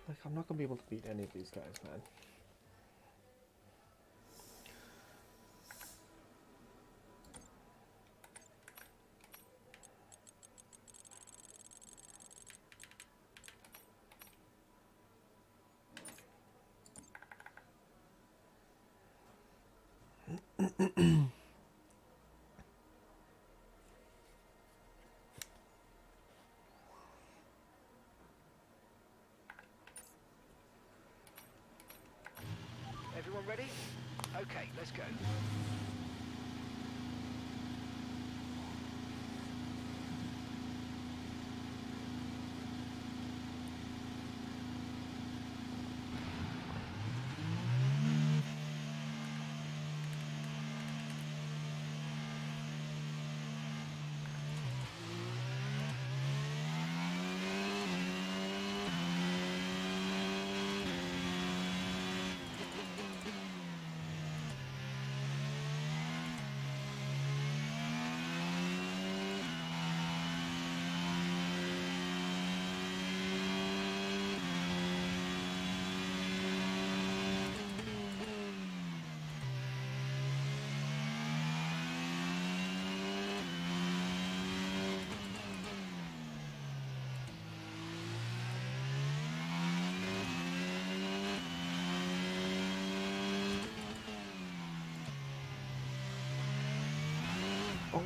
Like, I'm not gonna be able to beat any of these guys, man. Everyone ready? Okay, let's go. Oh.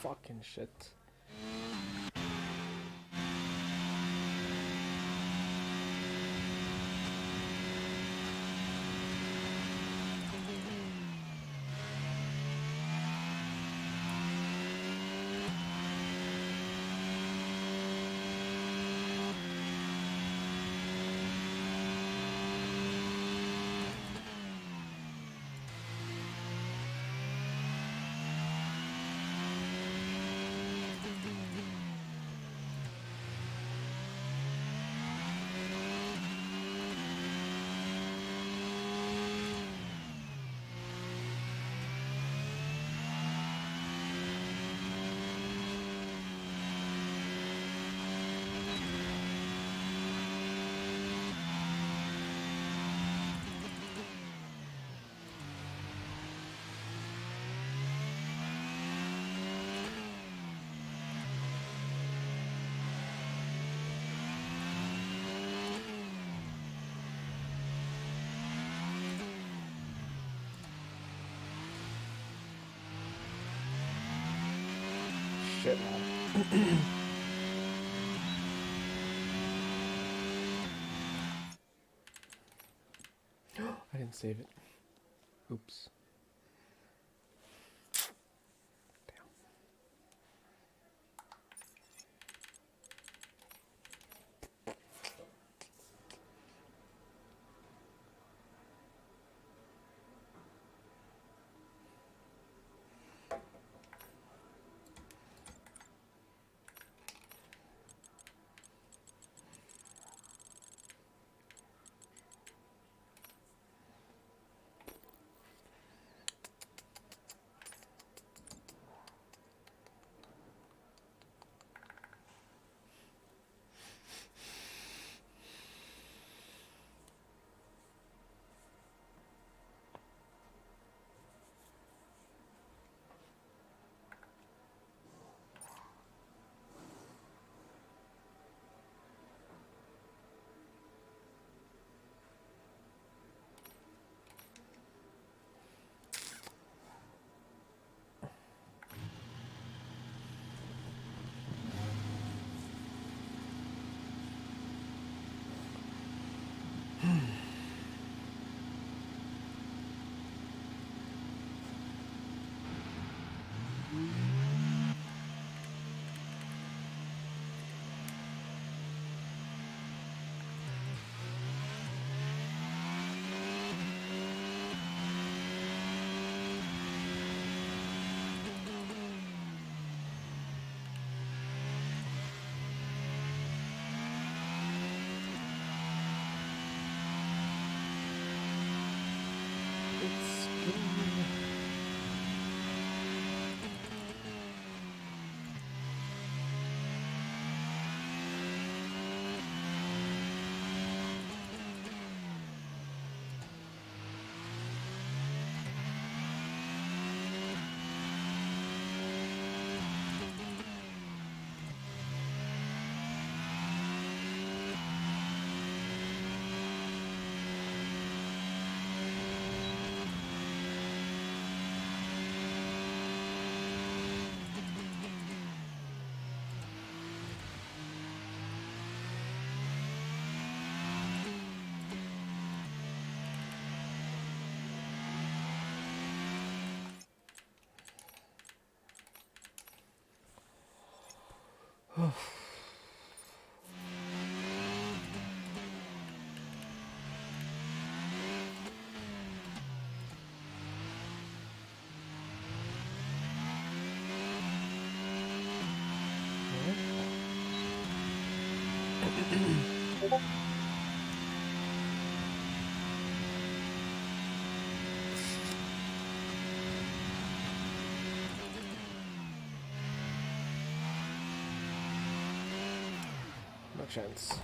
Fucking shit. Shit, man. I didn't save it. Oops. No chance.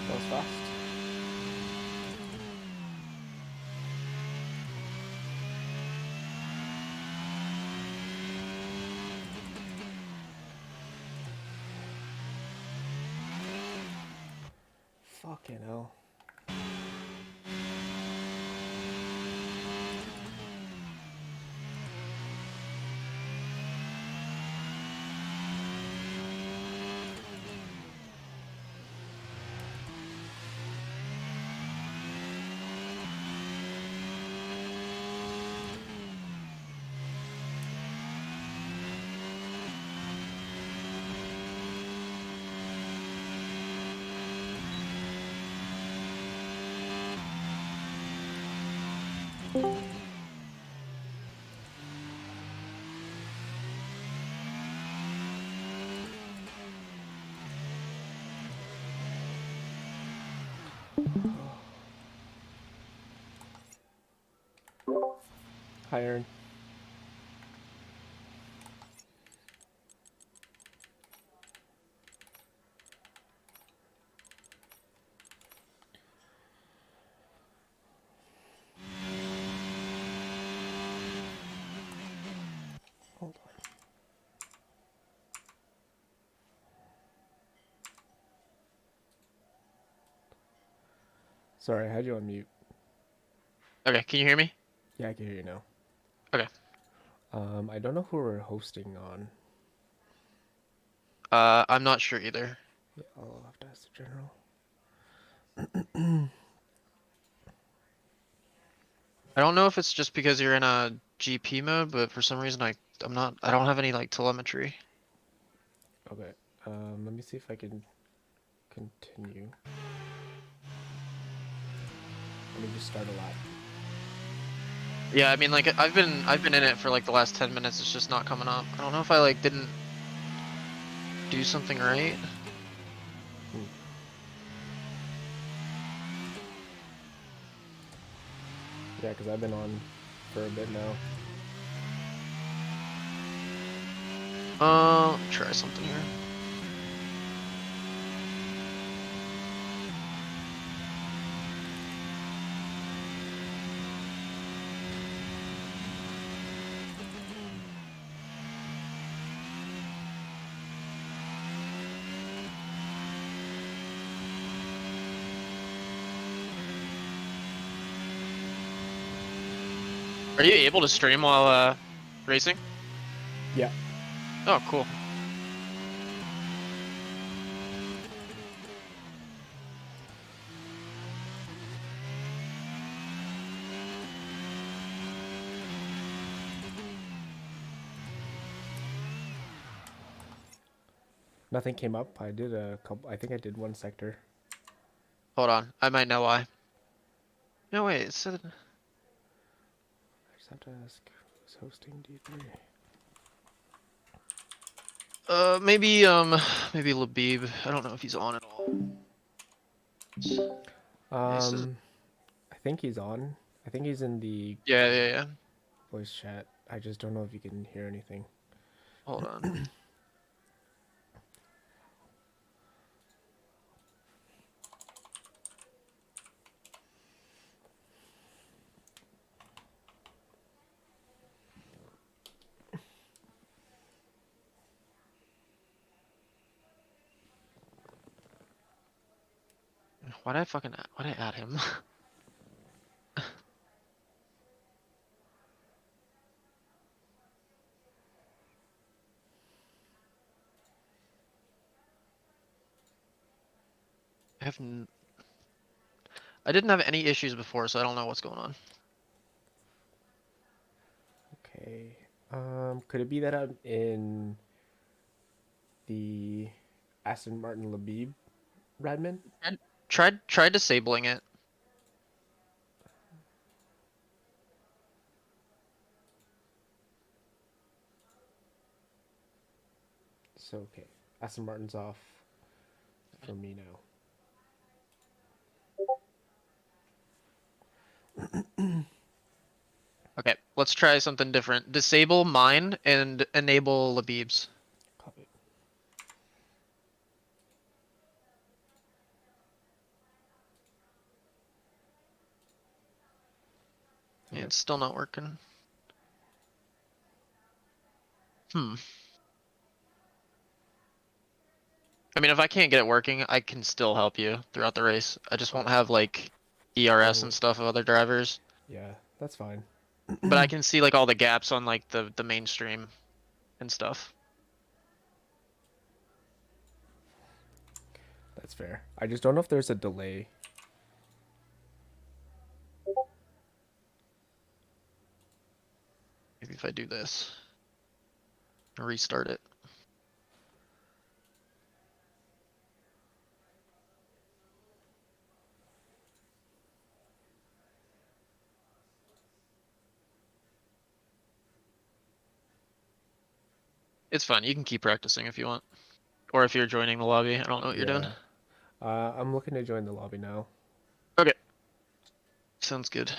That was fast. Fucking hell. Hi, Aaron. Hold on. Sorry, I had you on mute. Okay, can you hear me? Yeah, I can hear you now. Okay. I don't know who we're hosting on. I'm not sure either. Yeah, I'll have to ask the general. I don't know if it's just because you're in a GP mode, but for some reason I don't have any like telemetry. Okay. Let me see if I can continue. Let me just start a lap. Yeah, I mean like I've been in it for like the last 10 minutes, it's just not coming up. I don't know if I like didn't do something right. Yeah, because I've been on for a bit now. Let me try something here. Are you able to stream while racing? Yeah. Oh, cool. Nothing came up. I did a couple. I think I did one sector. Hold on, I might know why. No, wait, it said... I just have to ask who's hosting D3. Maybe Labib. I don't know if he's on at all. I think he's on. I think he's in the Yeah. voice chat. I just don't know if you can hear anything. Hold on. Why'd I add him? I have. I didn't have any issues before, so I don't know what's going on. Okay. Could it be that I'm in the Aston Martin Labib Radman? And try disabling it. So okay, Aston Martin's off for me now. Okay, let's try something different. Disable mine and enable Labib's. Copy. Yeah, Okay. it's still not working. Hmm. I mean, if I can't get it working, I can still help you throughout the race. I just won't have like ERS Oh, and stuff of other drivers. yeah, that's fine. But I can see like all the gaps on like the mainstream and stuff. That's fair. I just don't know if there's a delay. Maybe if I do this, restart it. It's fine. You can keep practicing if you want, or if you're joining the lobby. I don't know what you're doing. Yeah. I'm looking to join the lobby now. Okay, sounds good.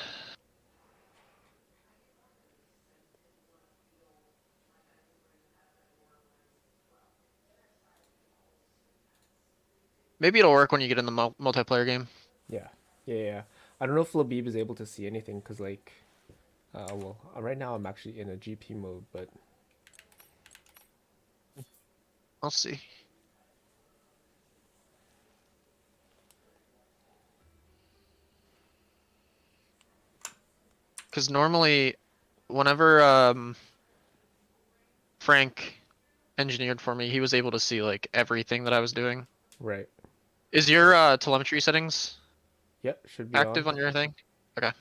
Maybe it'll work when you get in the multiplayer game. Yeah. Yeah. I don't know if Labib is able to see anything because, like, well, right now I'm actually in a GP mode, but I'll see. Because normally, whenever Frank engineered for me, he was able to see like everything that I was doing. right. Is your telemetry settings Yep, should be on. active on your thing? Okay.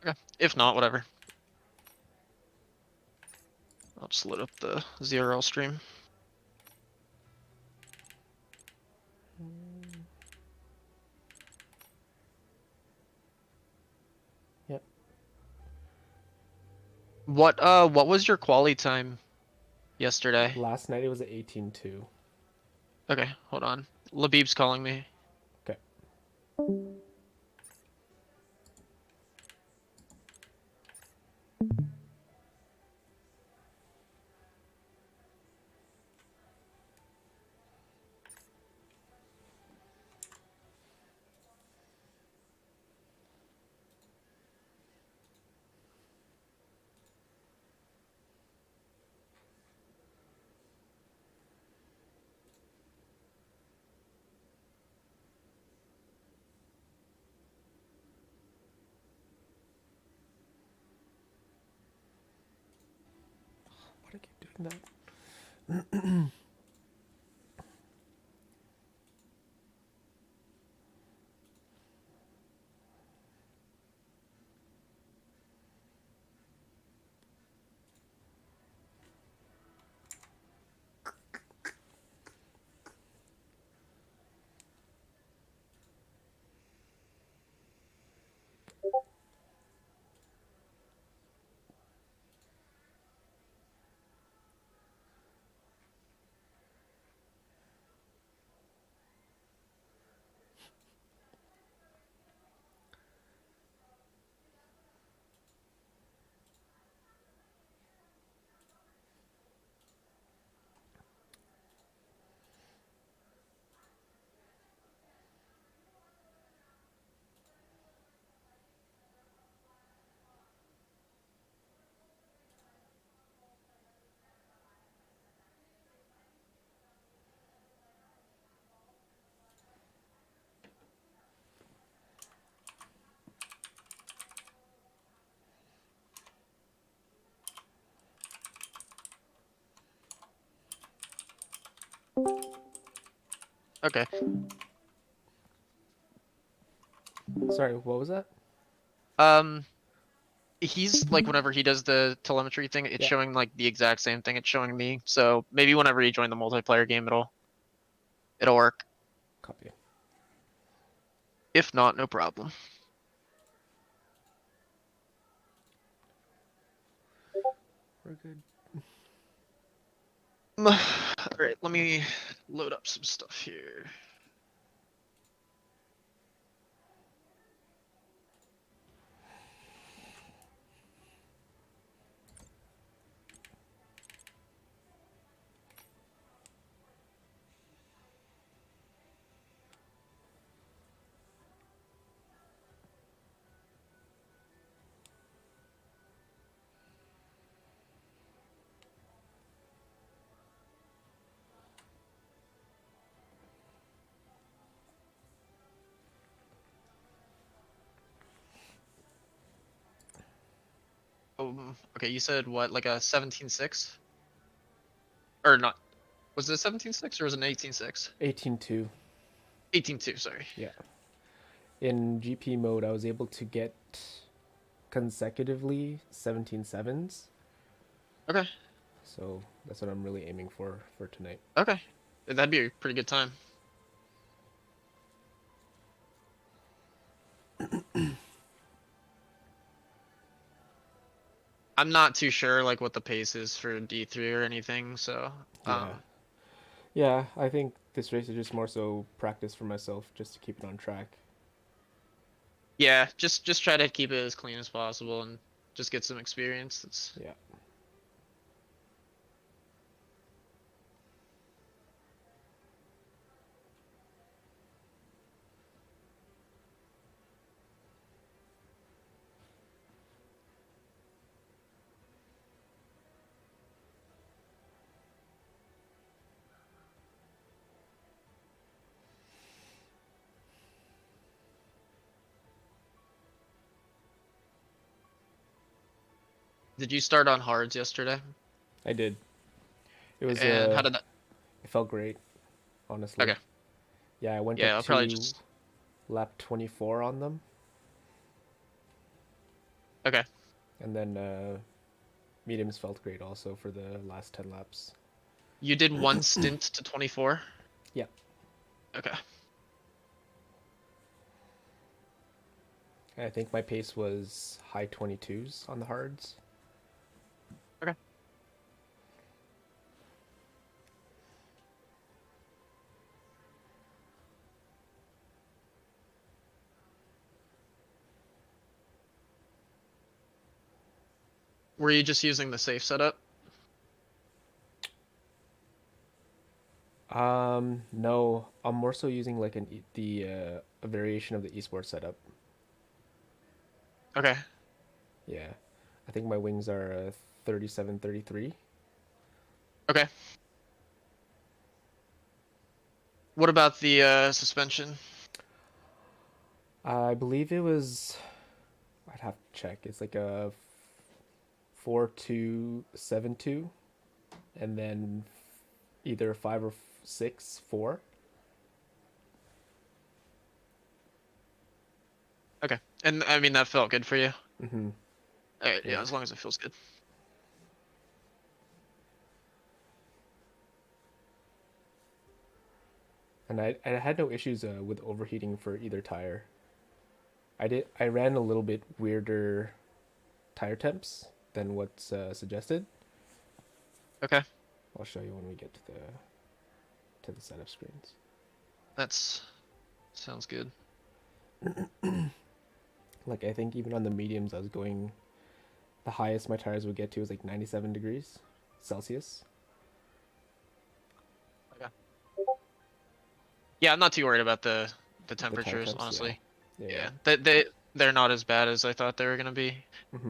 Okay. If not, whatever. I'll just load up the ZRL stream. Yep. What was your quali time yesterday? Last night it was at 18.2. Okay, hold on. Labib's calling me. Okay. Why do I keep doing that? Okay. Sorry, what was that? Um, he's like whenever he does the telemetry thing, it's Yeah, showing like the exact same thing it's showing me. So maybe whenever you join the multiplayer game, it'll work. copy. If not, no problem. We're good. All right, let me load up some stuff here. Okay, you said what, like a 17.6? Or not? Was it a 17.6 or was it an 18.6? 18-2. 18.2, sorry. Yeah. In GP mode, I was able to get consecutively 17.7s. Okay, So that's what I'm really aiming for tonight. okay. That'd be a pretty good time. I'm not too sure like what the pace is for D3 or anything, so Yeah. Yeah, I think this race is just more so practice for myself, just to keep it on track. yeah, just try to keep it as clean as possible and just get some experience. That's Yeah. Did you start on hards yesterday? I did. It was And how did that? it felt great, honestly. Okay. Yeah, I went Yeah, up I'll probably to just. lap 24 on them, Okay. and then mediums felt great also for the last 10 laps. You did one stint to 24? Yeah. Okay. I think my pace was high 22s on the hards. Okay. Were you just using the safe setup? No, I'm more so using like a variation of the esports setup. Okay. Yeah. I think my wings are 37, 33. Okay. What about the suspension? I believe it was, I'd have to check. It's like a 4272 and then either 5 or 6 4. Okay. And I mean that felt good for you. Mhm. Alright, yeah, Yeah. as long as it feels good. And I had no issues with overheating for either tire. I ran a little bit weirder tire temps than what's suggested. Okay. I'll show you when we get to the setup screens. That's sounds good. Like I think even on the mediums I was going, the highest my tires would get to was like 97 degrees Celsius. Okay. Yeah, I'm not too worried about the The tire temperatures, temps, yeah. honestly. Yeah, Yeah. yeah. They're not as bad as I thought they were gonna be. Hmm.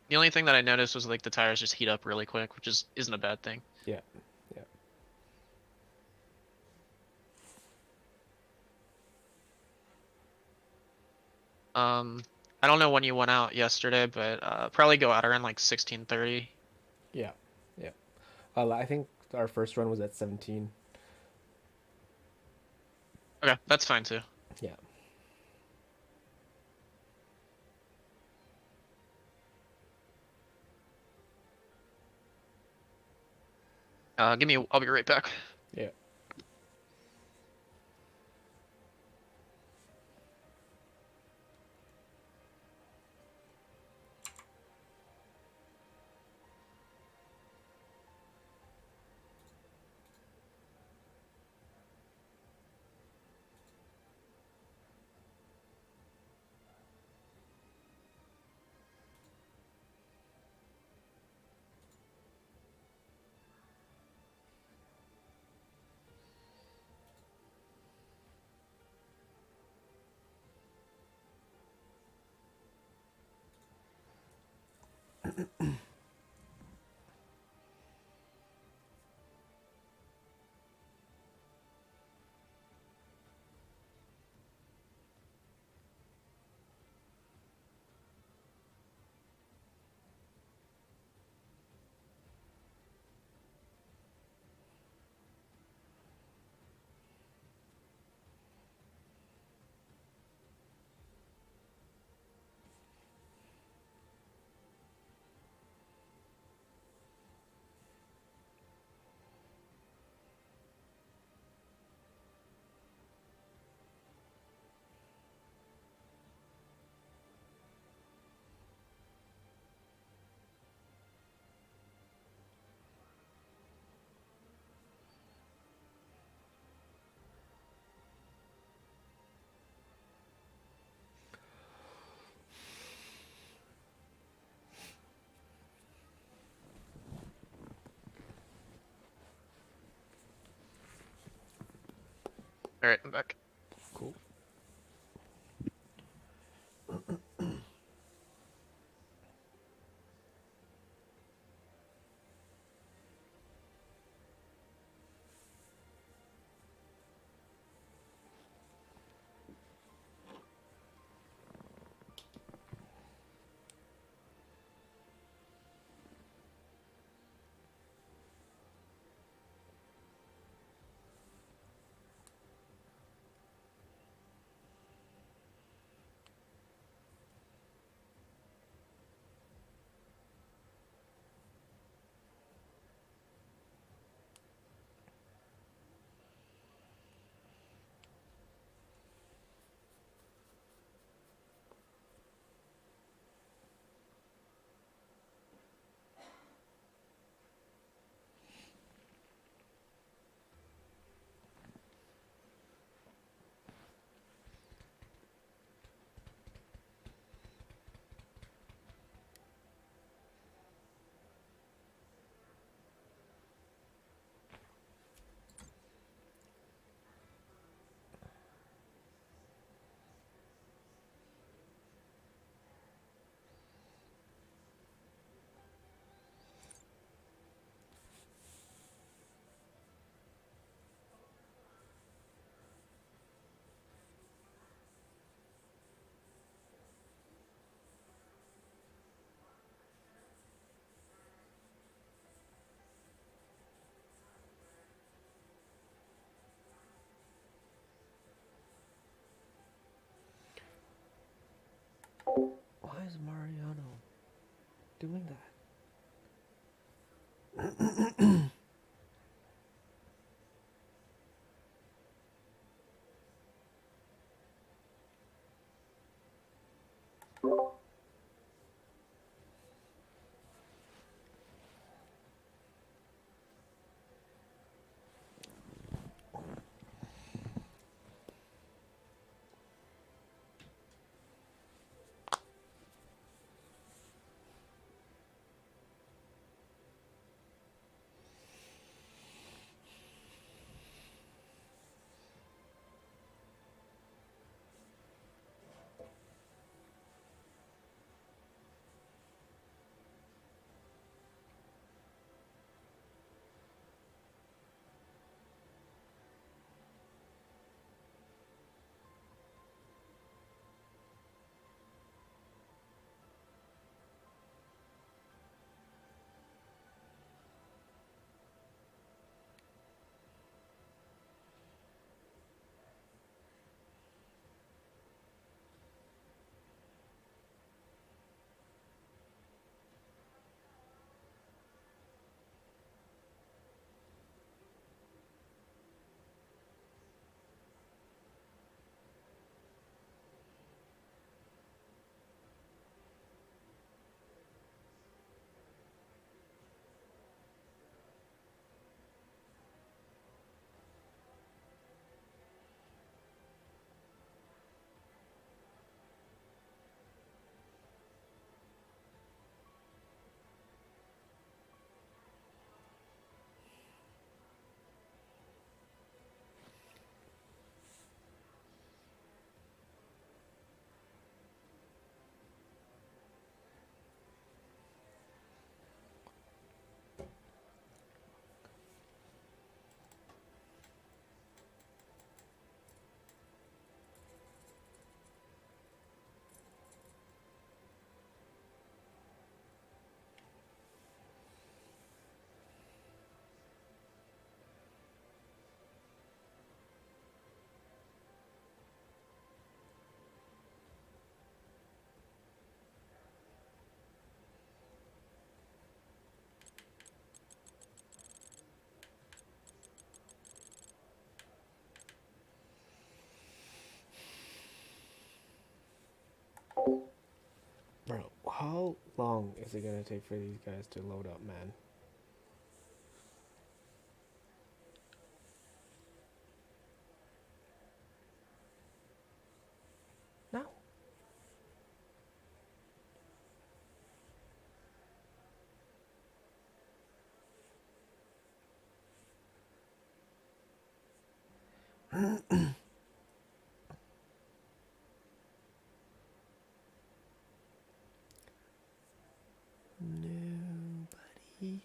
The only thing that I noticed was like the tires just heat up really quick, which isn't a bad thing. Yeah, yeah. I don't know when you went out yesterday, but probably go out around like 16:30. Yeah, yeah. I think our first run was at 17. Okay, that's fine too. Yeah. Give me. I'll be right back. Yeah. All right, I'm back. Cool. Why is Mariano doing that? How long is it gonna take for these guys to load up, man? No. Nobody.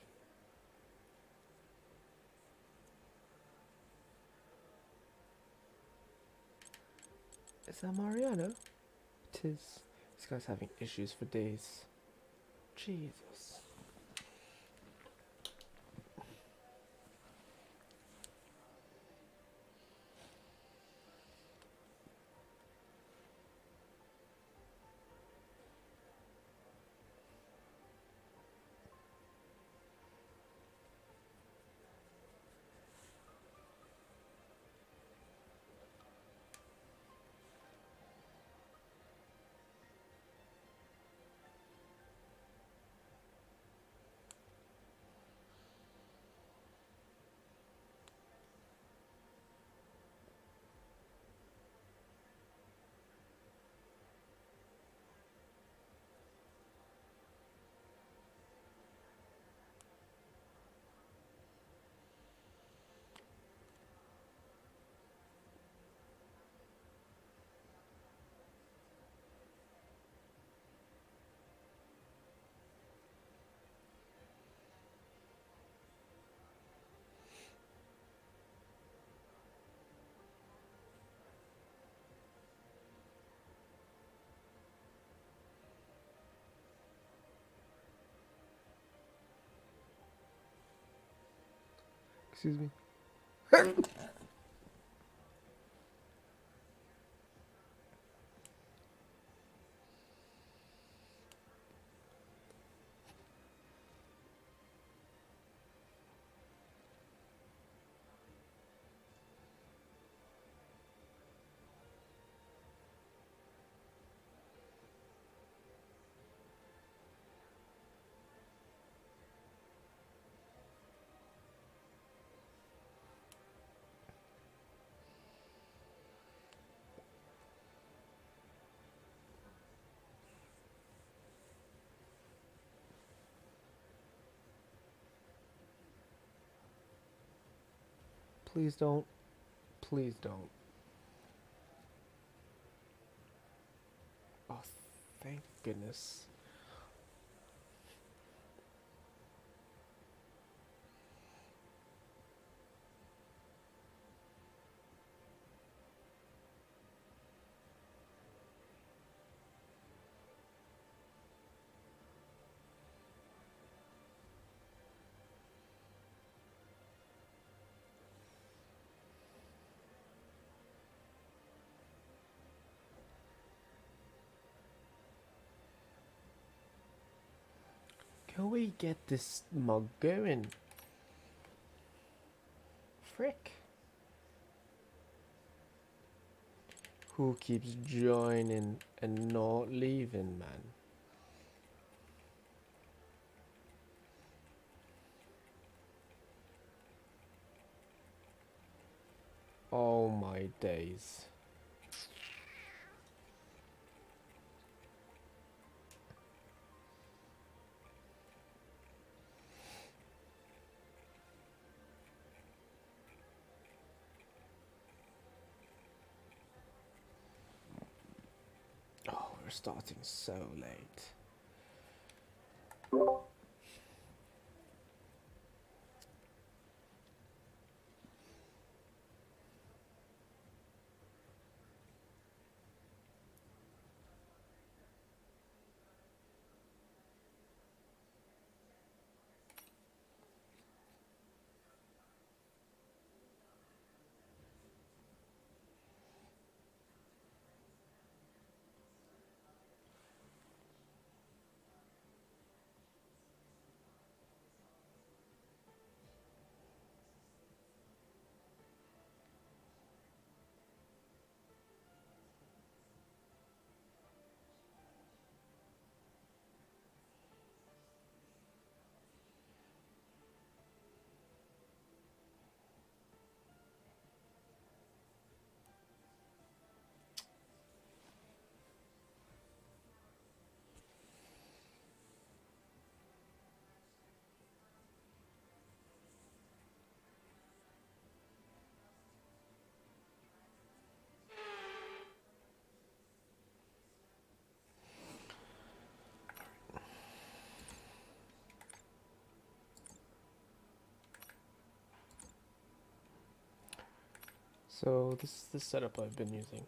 Is that Mariano? It is. This guy's having issues for days. Jesus. Excuse me. Please don't. Please don't. Oh, thank goodness. Can we get this mug going? Frick. Who keeps joining and not leaving, man? Oh my days. Oh, we're starting so late. So this is the setup I've been using.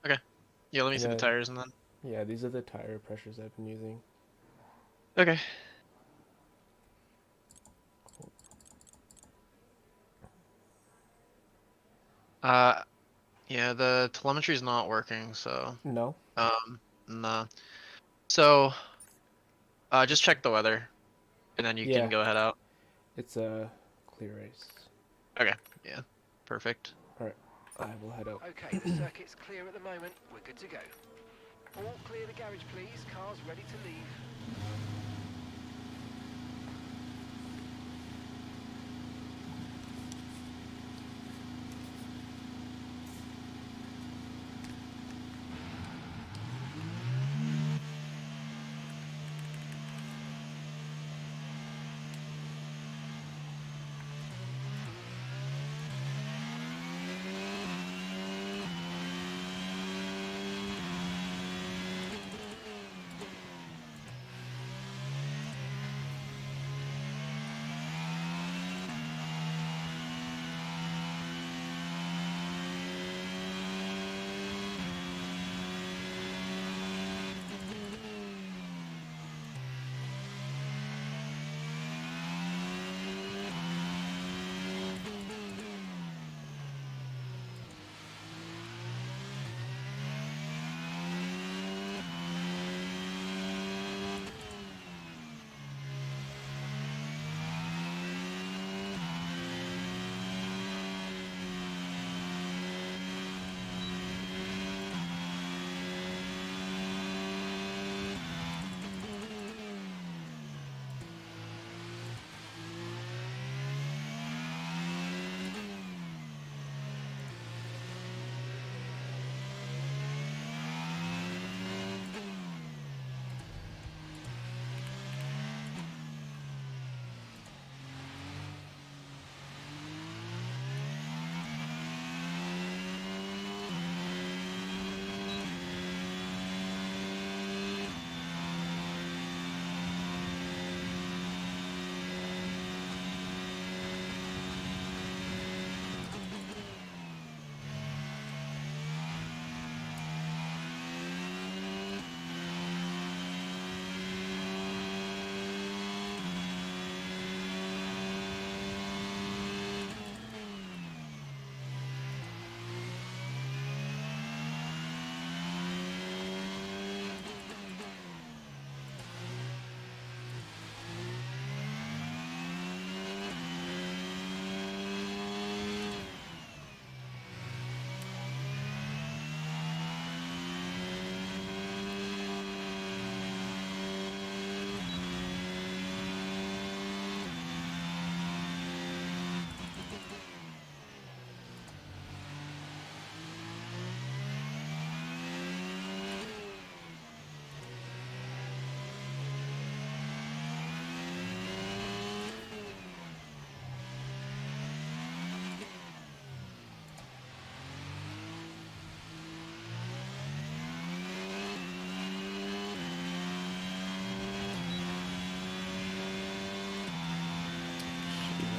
Okay. Yeah, let me And see the then, tires and then. yeah, these are the tire pressures I've been using. Okay. Uh, yeah, the telemetry is not working, so No? nah. So, just check the weather, and then you can Yeah, go head out. it's a clear race. Okay. Yeah. Perfect. Alright, I will head out. Okay, the circuit's clear at the moment. We're good to go. All clear the garage, please. Cars ready to leave.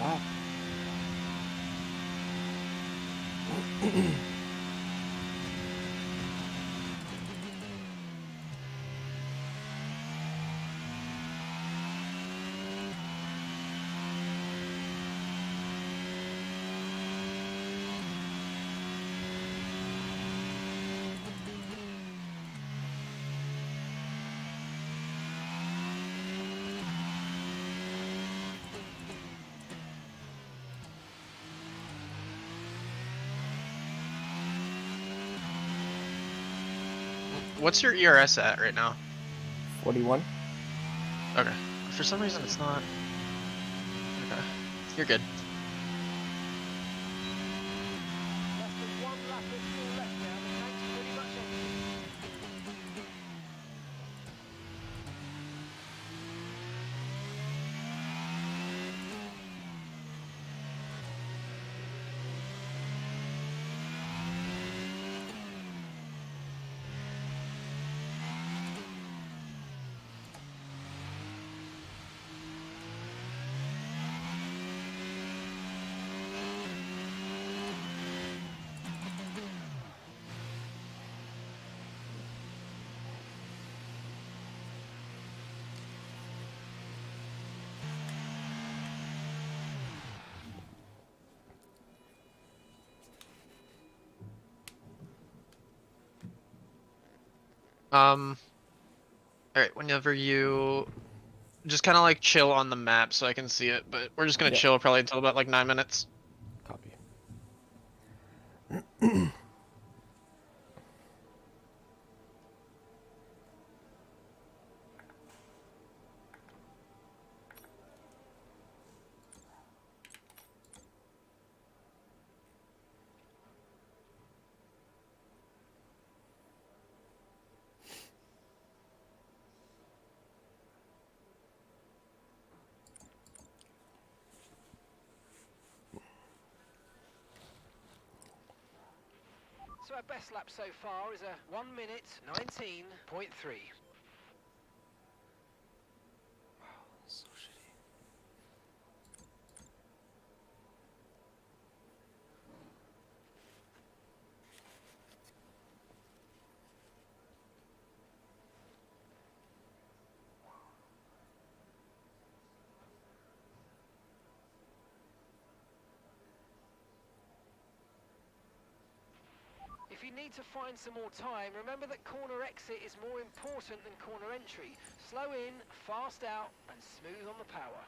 Wow. What's your ERS at right now? 41? Okay. For some reason, it's not. Okay. You're good. Less than one lap of fuel left now. The tank's pretty much empty. All right, whenever you just kind of like chill on the map so I can see it, but we're just gonna Yeah. chill probably until about like 9 minutes. Copy. So our best lap so far is a 1 minute 19.3. So shitty. If you need to find some more time, remember that corner exit is more important than corner entry. Slow in, fast out, and smooth on the power.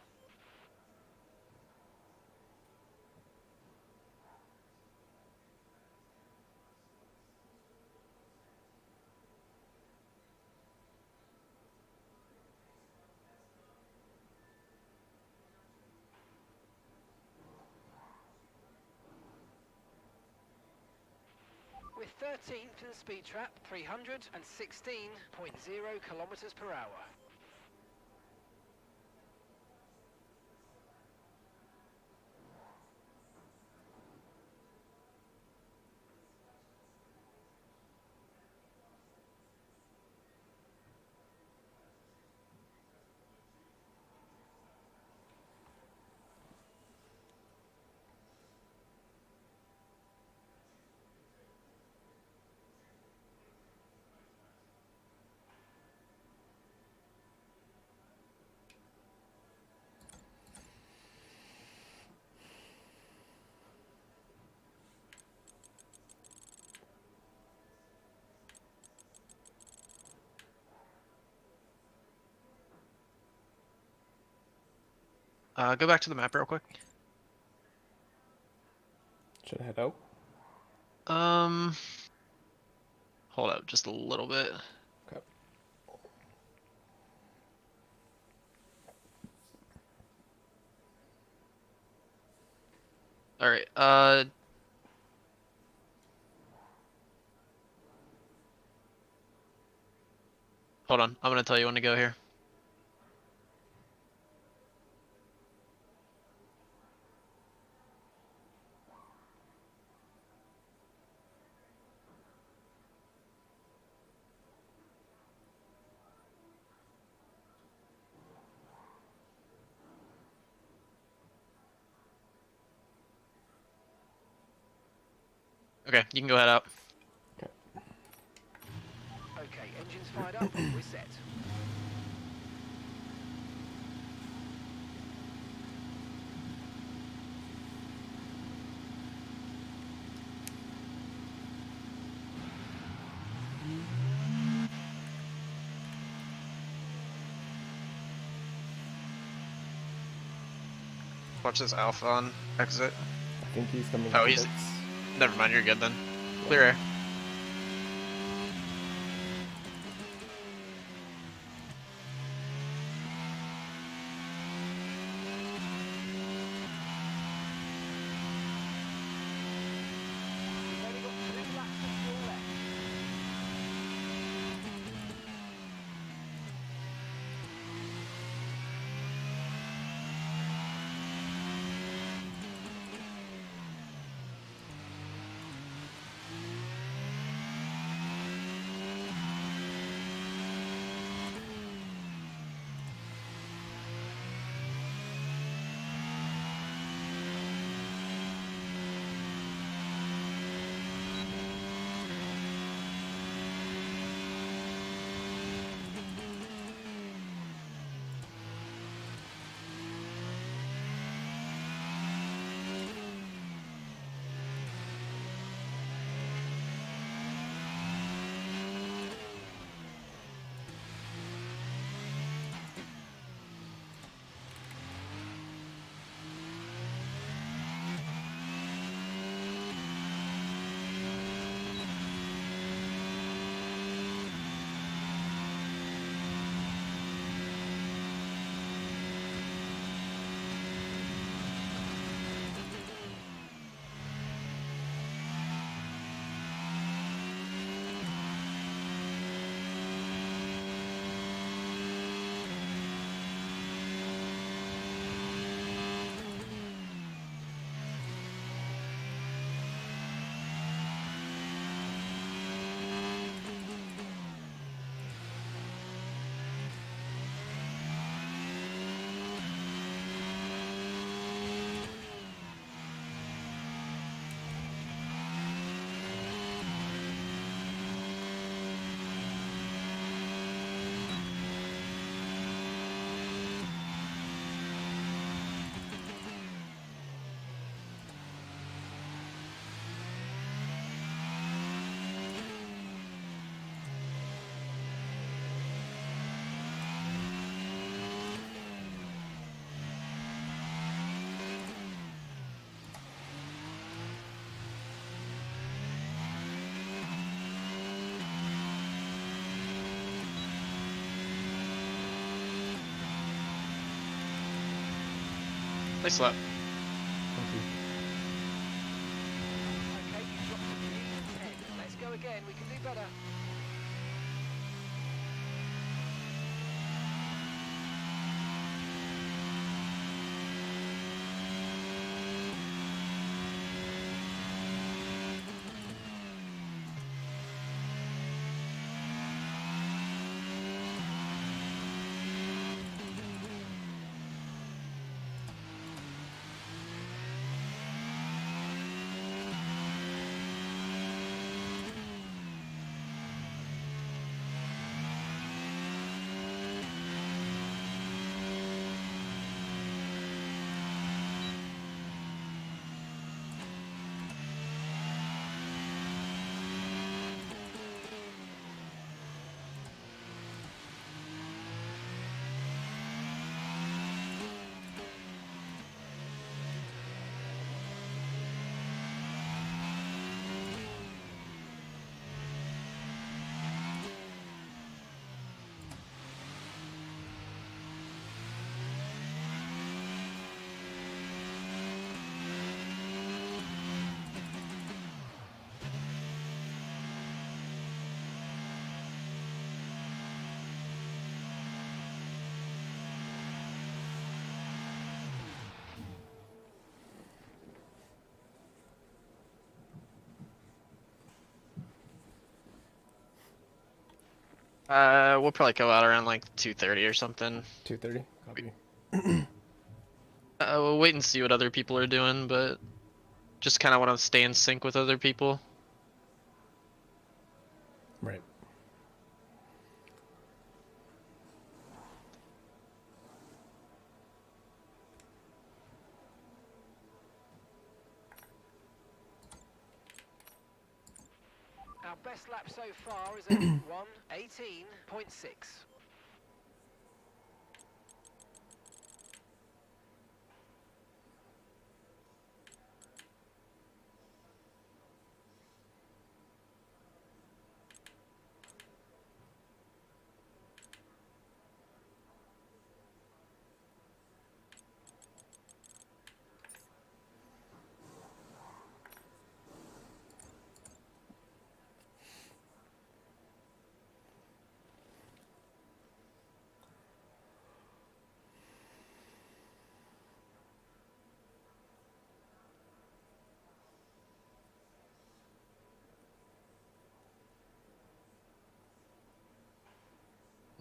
With 13th in the speed trap, 316.0 kilometers per hour. Go back to the map real quick. Should I head out? Um, hold up just a little bit. Okay. All right. Hold on. I'm gonna tell you when to go here. Okay, you can go head out. Okay. Okay, engines fired up, we're set. Watch this Alpha on exit. I think he's coming Oh, to he's. pits. Never mind. You're good then. Clear air. We've only got 2 laps of fuel left. Nice lap. Thank you. Okay, you dropped to P10. Let's go again. We can do better. We'll probably go out around like 2:30 or something. 2:30. Copy. We'll wait and see what other people are doing, but just kind of want to stay in sync with other people. Right. Our best lap so far is a 1:18.6.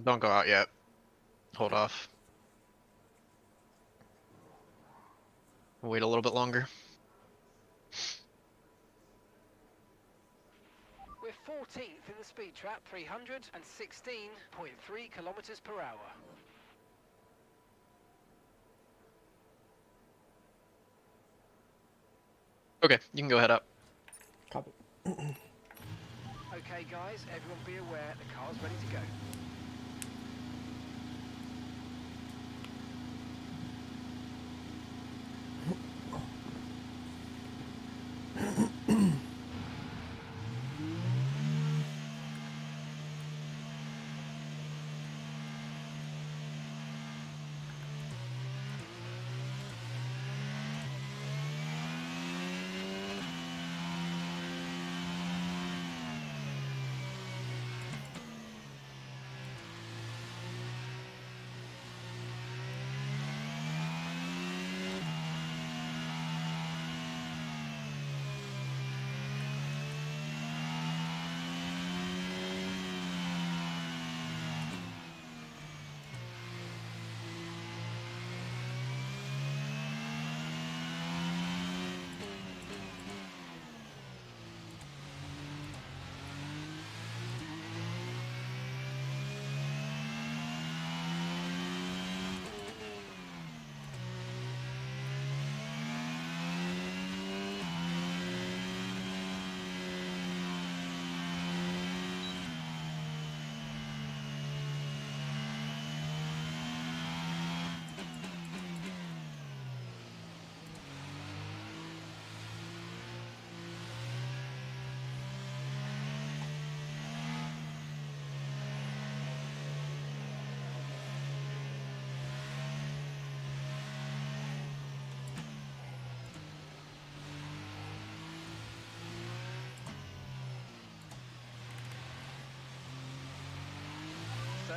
Don't go out yet. Hold off. Wait a little bit longer. We're 14th in the speed trap, 316.3 kilometers per hour. Okay, you can go head up. Copy. Okay, guys, everyone be aware the car's ready to go.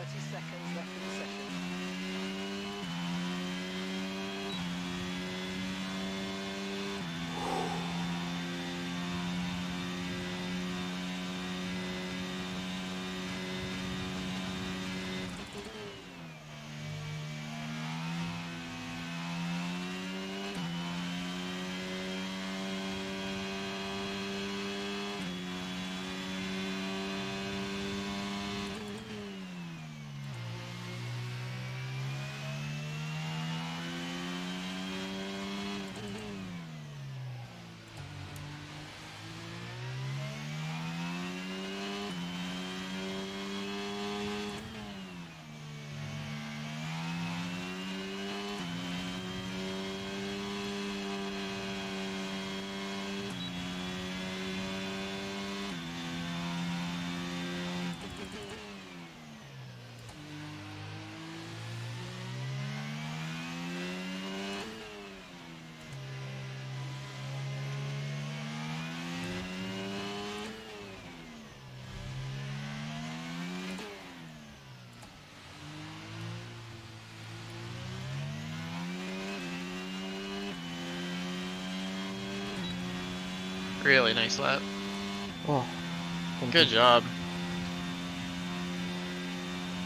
30 seconds left in the session. Really nice lap. Oh, thank Good you. job.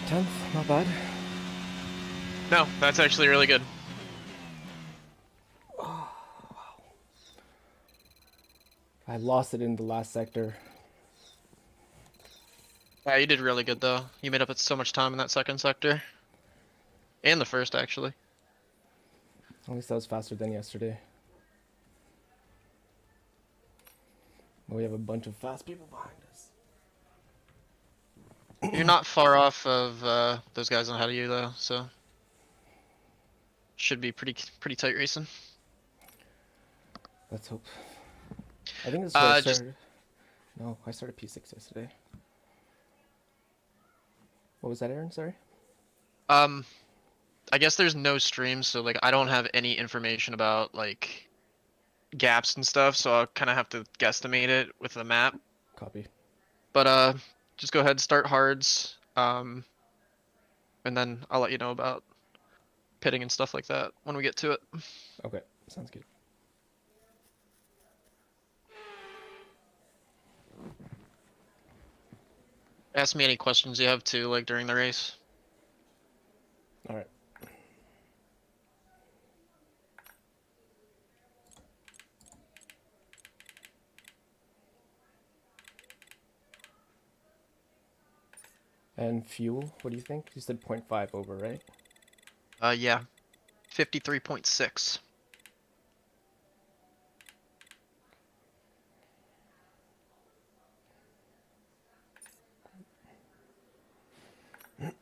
10th, not bad. No, that's actually really good. I lost it in the last sector. Yeah, you did really good though. You made up at so much time in that second sector. And the first, actually. At least that was faster than yesterday. We have a bunch of fast people behind us. You're not far off of those guys ahead of you though, so should be pretty tight racing. Let's hope. I think this is where I Just- started. No, I started P6 yesterday. What was that, Aaron? Sorry. I guess there's no stream, so like I don't have any information about like gaps and stuff, so I'll kind of have to guesstimate it with the map. Copy. But just go ahead and start hards, and then I'll let you know about pitting and stuff like that when we get to it. Okay, sounds good. Ask me any questions you have too, like during the race. All right. And fuel, what do you think? You said 0.5 over, right? Yeah, 53.6.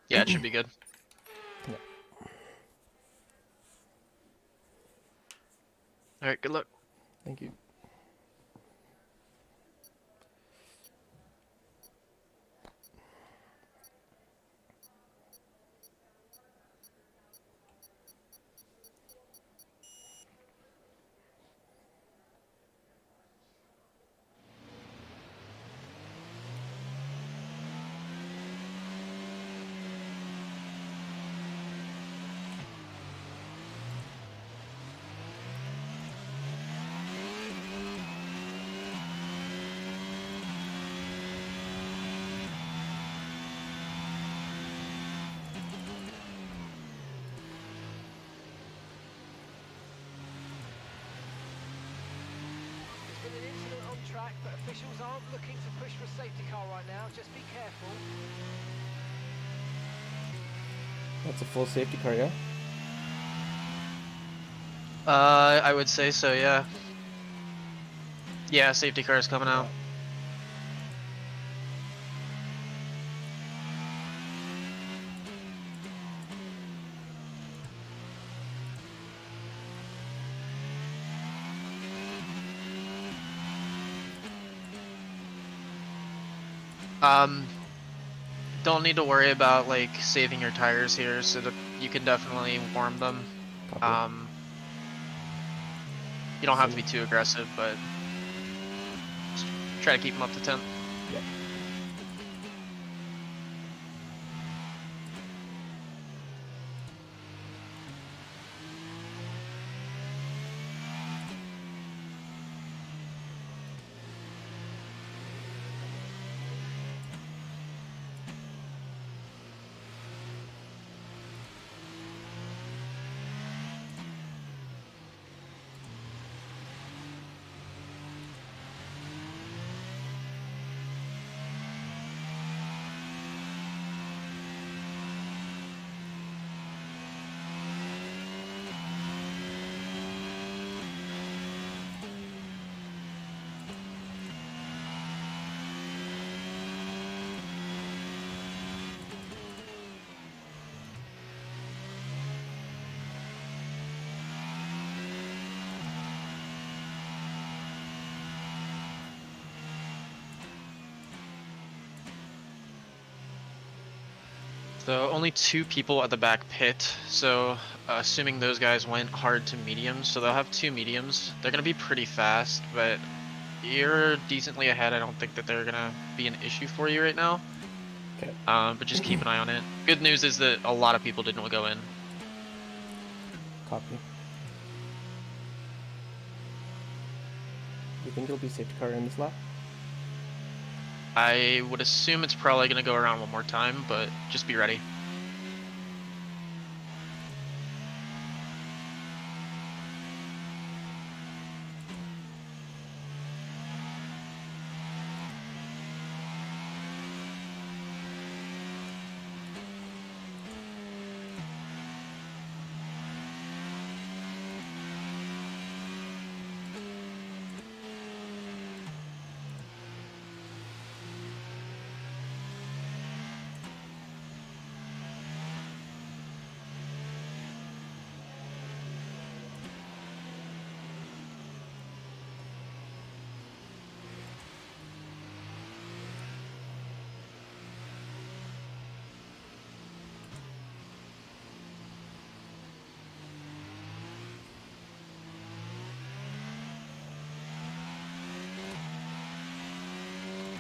Yeah, it should be good. Yeah. All right, good luck. Thank you. There's been an incident on track, but officials aren't looking to push for a safety car right now. Just be careful. That's a full safety car, yeah? I would say so, yeah. Yeah, safety car is coming out. Don't need to worry about like saving your tires here, so that you can definitely warm them. Copy. You don't have to be too aggressive, but just try to keep them up to temp. Yeah. So only 2 people at the back pit, so assuming those guys went hard to mediums, so they'll have 2 mediums. They're gonna be pretty fast, but you're decently ahead. I don't think that they're gonna be an issue for you right now. Okay. But just keep an eye on it. Good news is that a lot of people didn't go in. Copy. You think it'll be safety car in this lap? I would assume it's probably gonna go around one more time, but just be ready.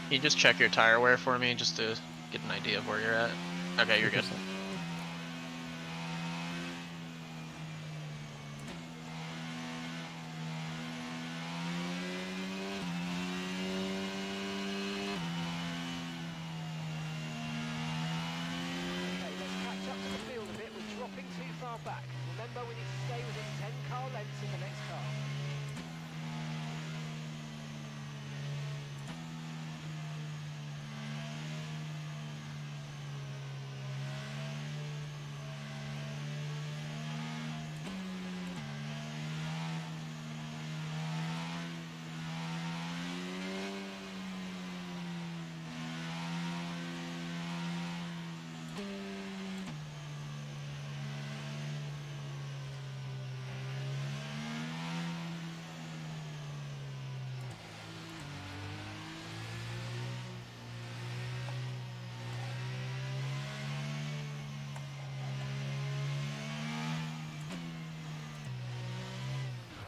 Can you just check your tire wear for me, just to get an idea of where you're at? Okay, you're good. Okay, let's catch up to the field a bit. We're dropping too far back. Remember, we need to stay within 10 car lengths of the next car.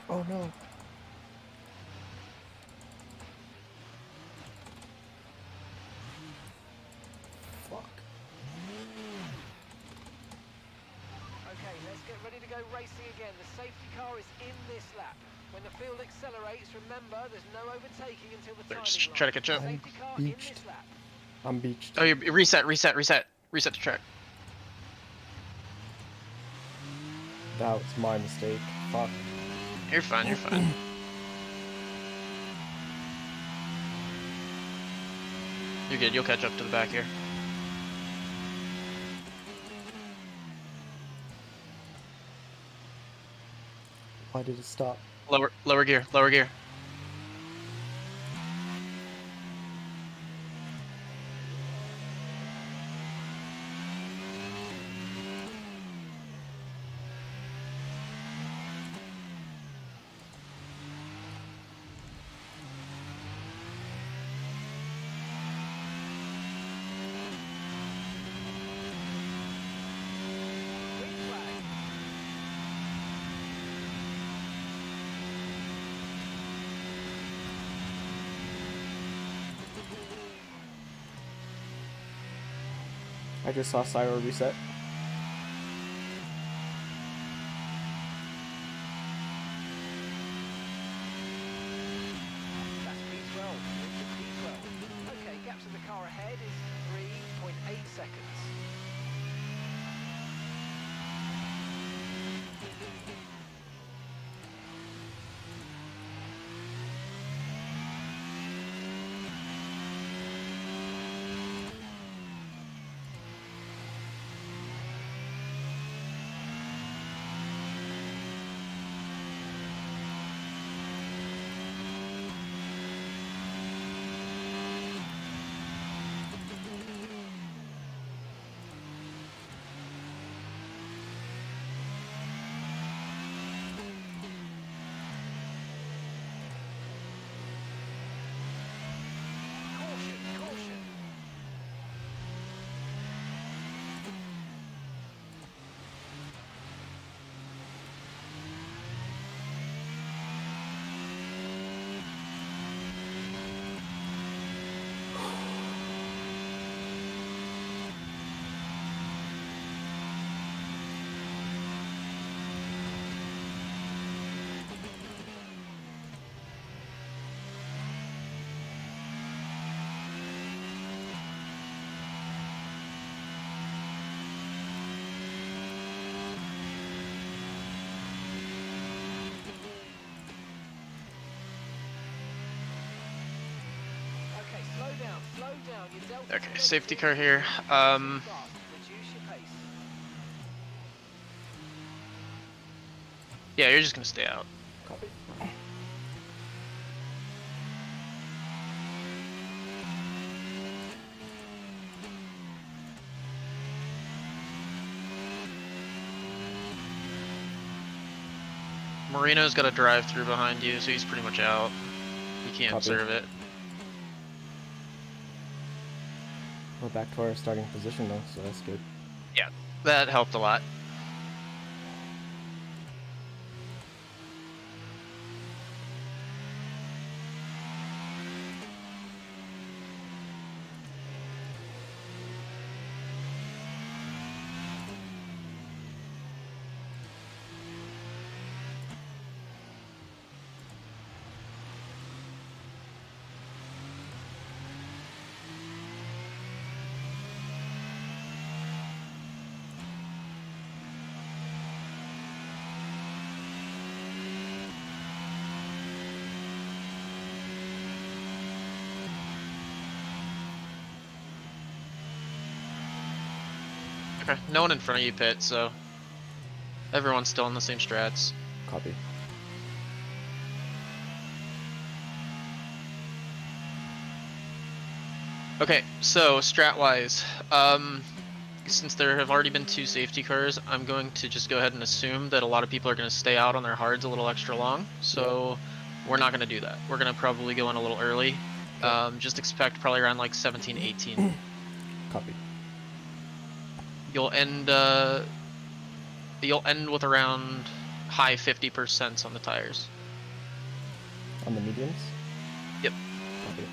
Oh no. Fuck. Okay, let's get ready to go racing again. The safety car is in this lap. When the field accelerates, remember, there's no overtaking until the There, timing just line. try to catch up. Safety car in Beached. this lap. I'm beached. Oh, you reset the track. That was my mistake. Fuck. You're fine, you're fine. You're good, you'll catch up to the back here. Why did it stop? Lower gear, lower gear. Green flag. I just saw Cyro reset. That's P12. Into P12. Okay, gap to the car ahead is 3.8 seconds. down your delta Okay, to safety negative. car here. Too fast. Reduce your pace. Yeah, you're just gonna stay out. Copy. Marino's got a drive through behind you, so he's pretty much out. He can't Copy. serve it. We're back to our starting position though, so that's good. Yeah, that helped a lot. Okay, no one in front of you, Pit, so everyone's still in the same strats. Copy. Okay, so strat-wise, since there have already been 2 safety cars, I'm going to just go ahead and assume that a lot of people are going to stay out on their hards a little extra long, so we're not going to do that. We're going to probably go in a little early. Okay. Just expect probably around like 17, 18. Copy. You'll end with around high 50% on the tires. On the mediums? Yep. Copy.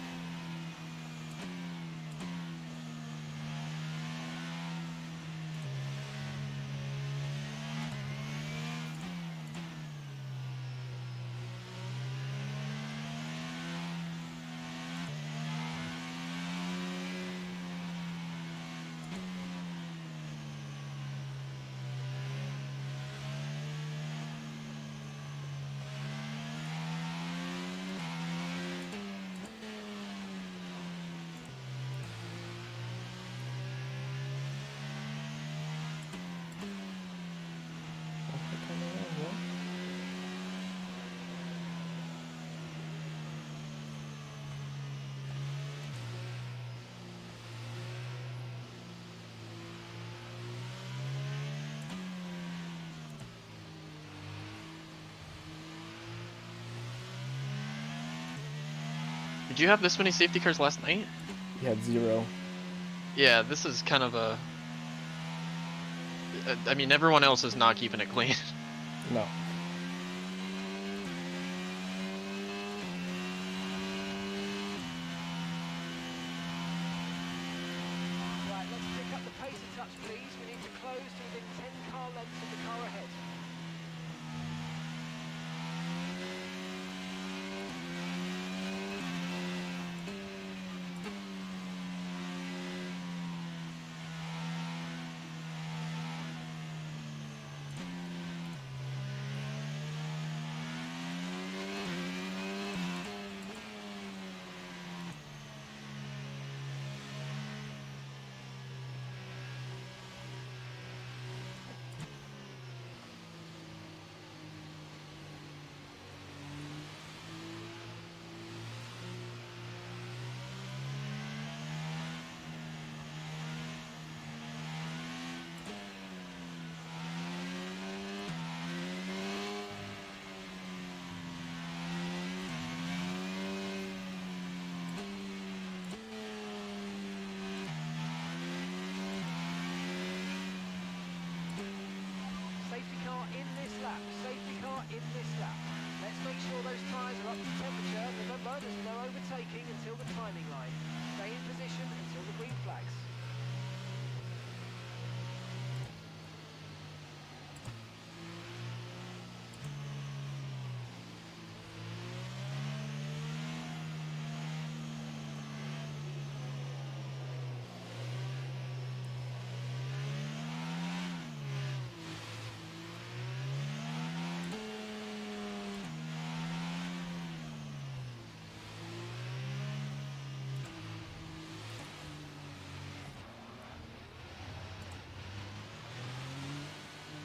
Did you have this many safety cars last night? You had 0. Yeah, this is kind of a... I mean, everyone else is not keeping it clean. No. Right, let's pick up the pace a touch, please. We need to close to within 10 car lengths of the car ahead.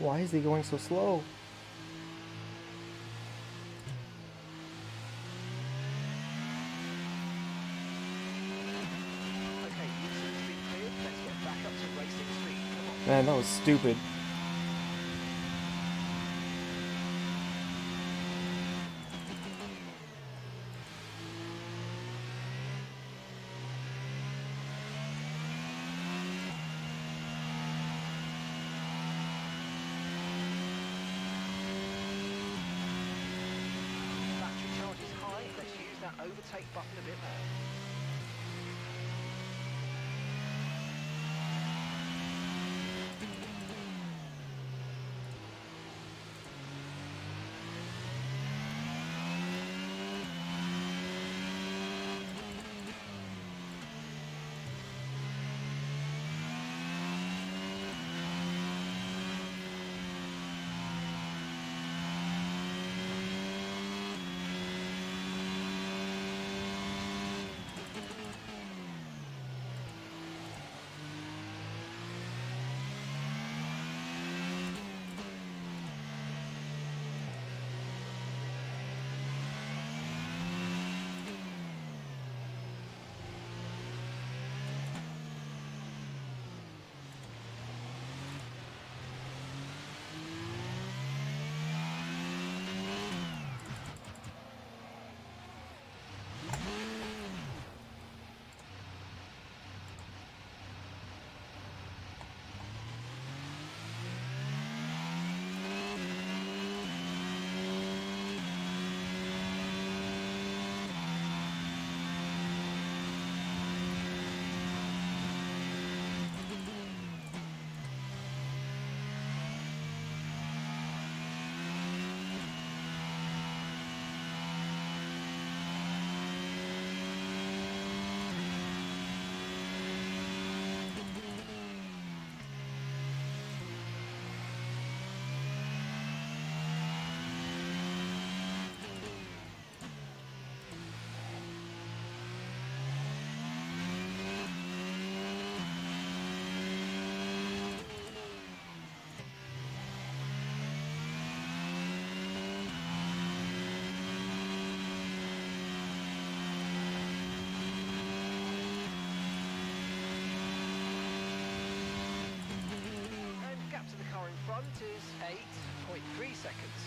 Why is he going so slow? Okay, you seem to be cleared. Let's get back up to racing speed. Come on. Man, that was stupid. Battery charge is high. Let's use that overtake button a bit more. And gap to the car in front is 8.3 seconds.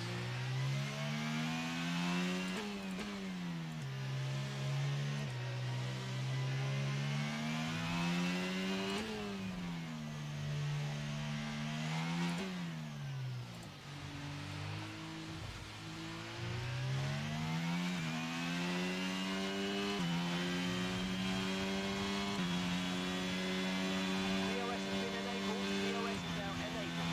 DOS has been enabled. DOS is now enabled.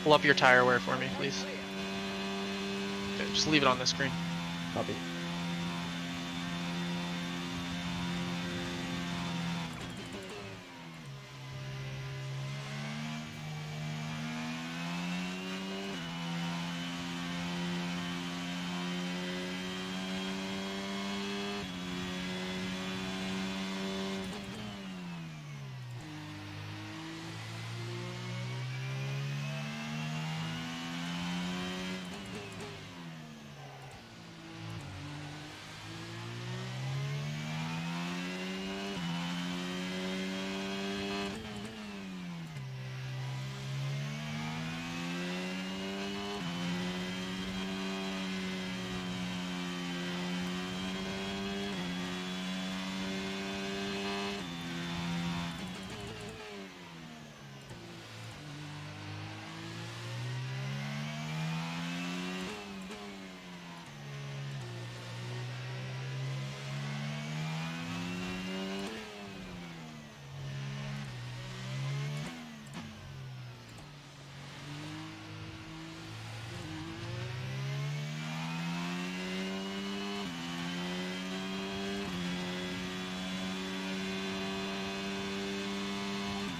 Pull up your tire wear for me, please. Okay, just leave it on the screen. Copy.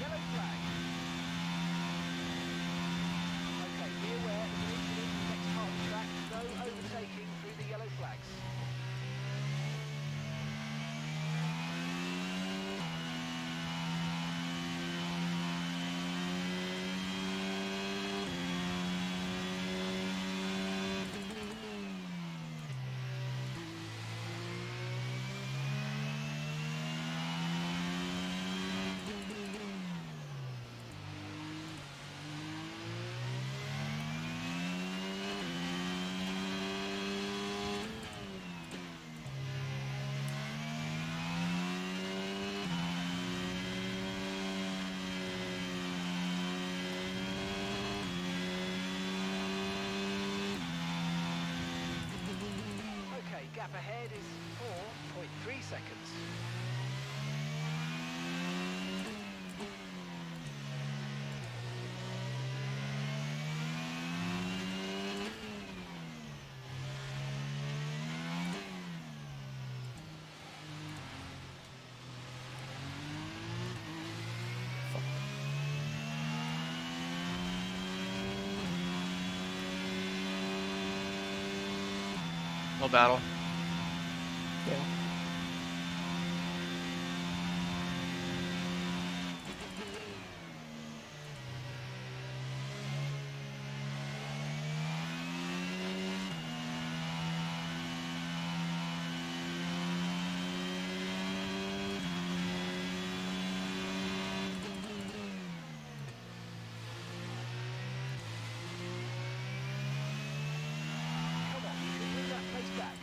Yellow flag. Okay, be aware there's an incident in the next part of the track. No overtaking through the yellow flags. Okay, gap ahead is 4.3 seconds. No battle. Yeah. Come on, you can win that place back.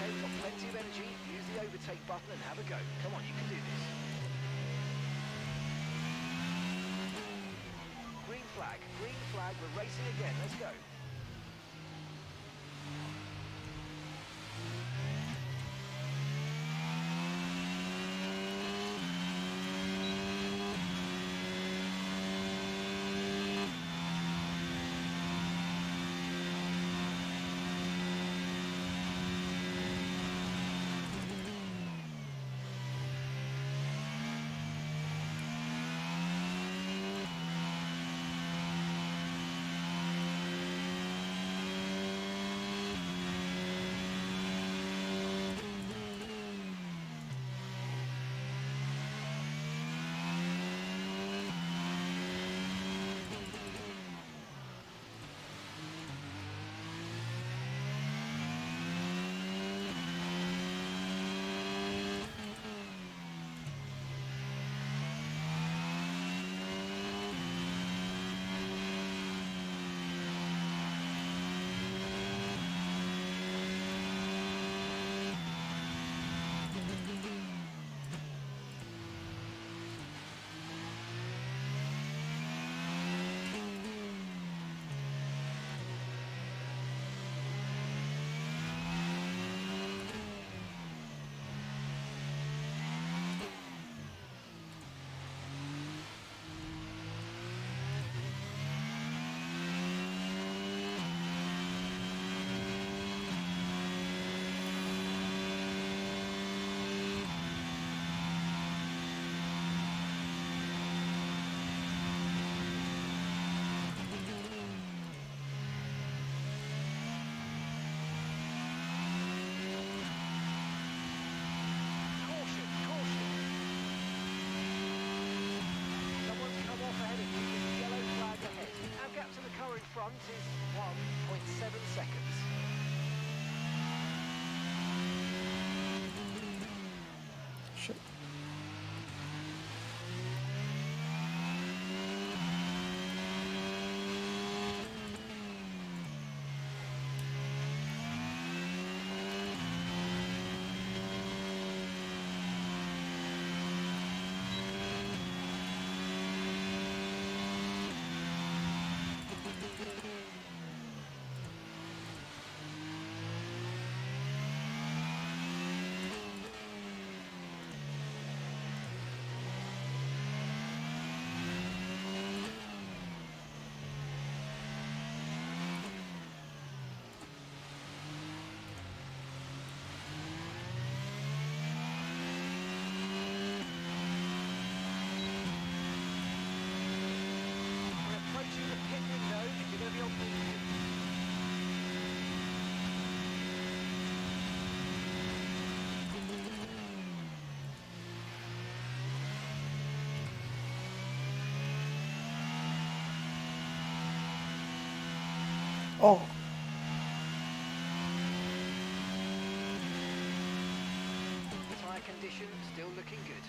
Okay, we've got plenty of energy. Use the overtake button and have a go. Come on, you can do this. Green flag, we're racing again, let's go. Front is 1.7 seconds. Shit. We're approaching the pit window if you're going to be on medium. Oh, Tyre condition still looking good.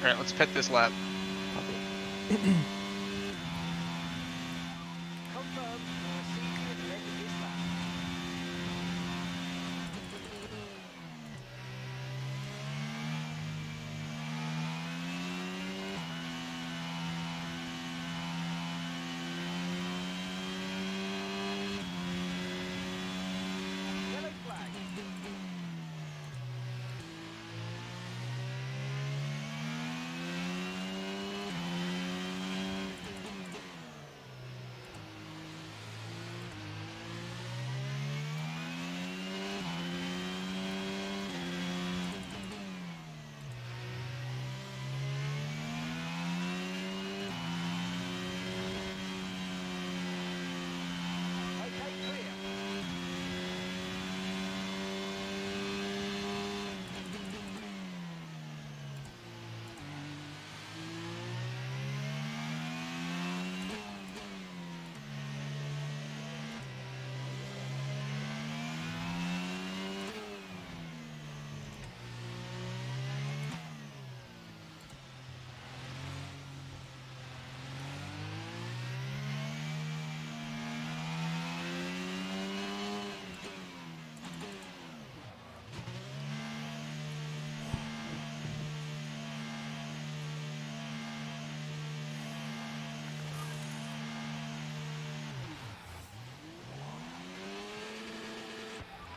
Alright, let's pit this lap. copy. Confirmed. CP at the end of this lap. Yellow flag. Okay, clear.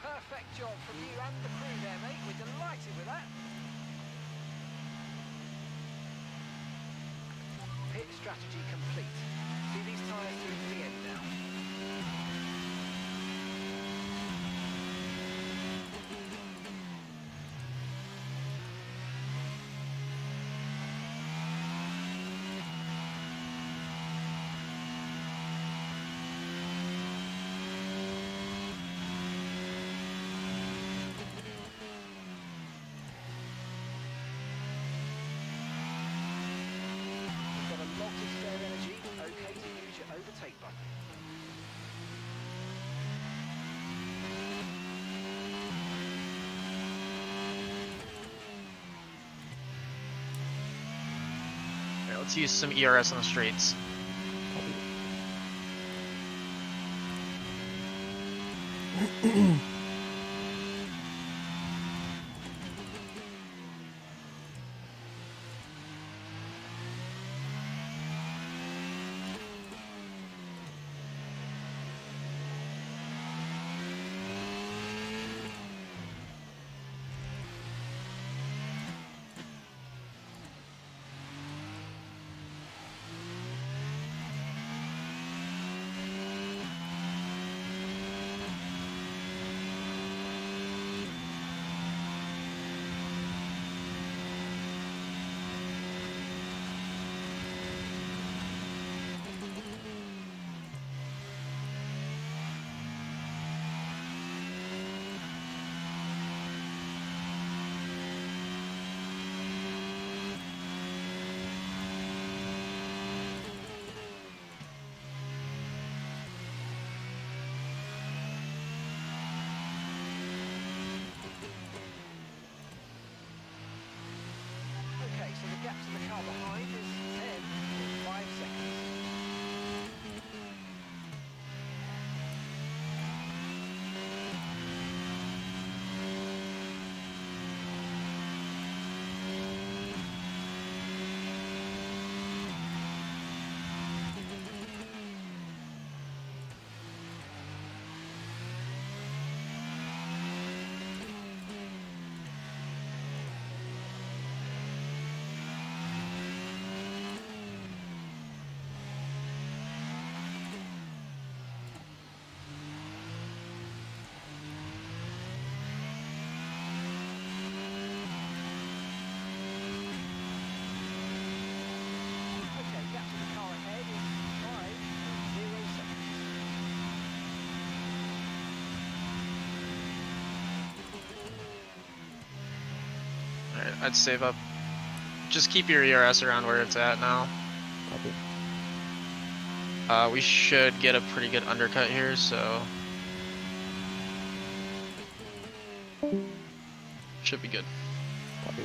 Perfect job from you and the crew there, mate. We're delighted with that. Pit strategy complete. See these tyres through to the end now. You've got a lot of spare energy. Okay to use your overtake button. Alright, let's use some ERS on the straights. Copy. I'd save up. Just keep your ERS around where it's at now. Copy. We should get a pretty good undercut here, so should be good. Copy.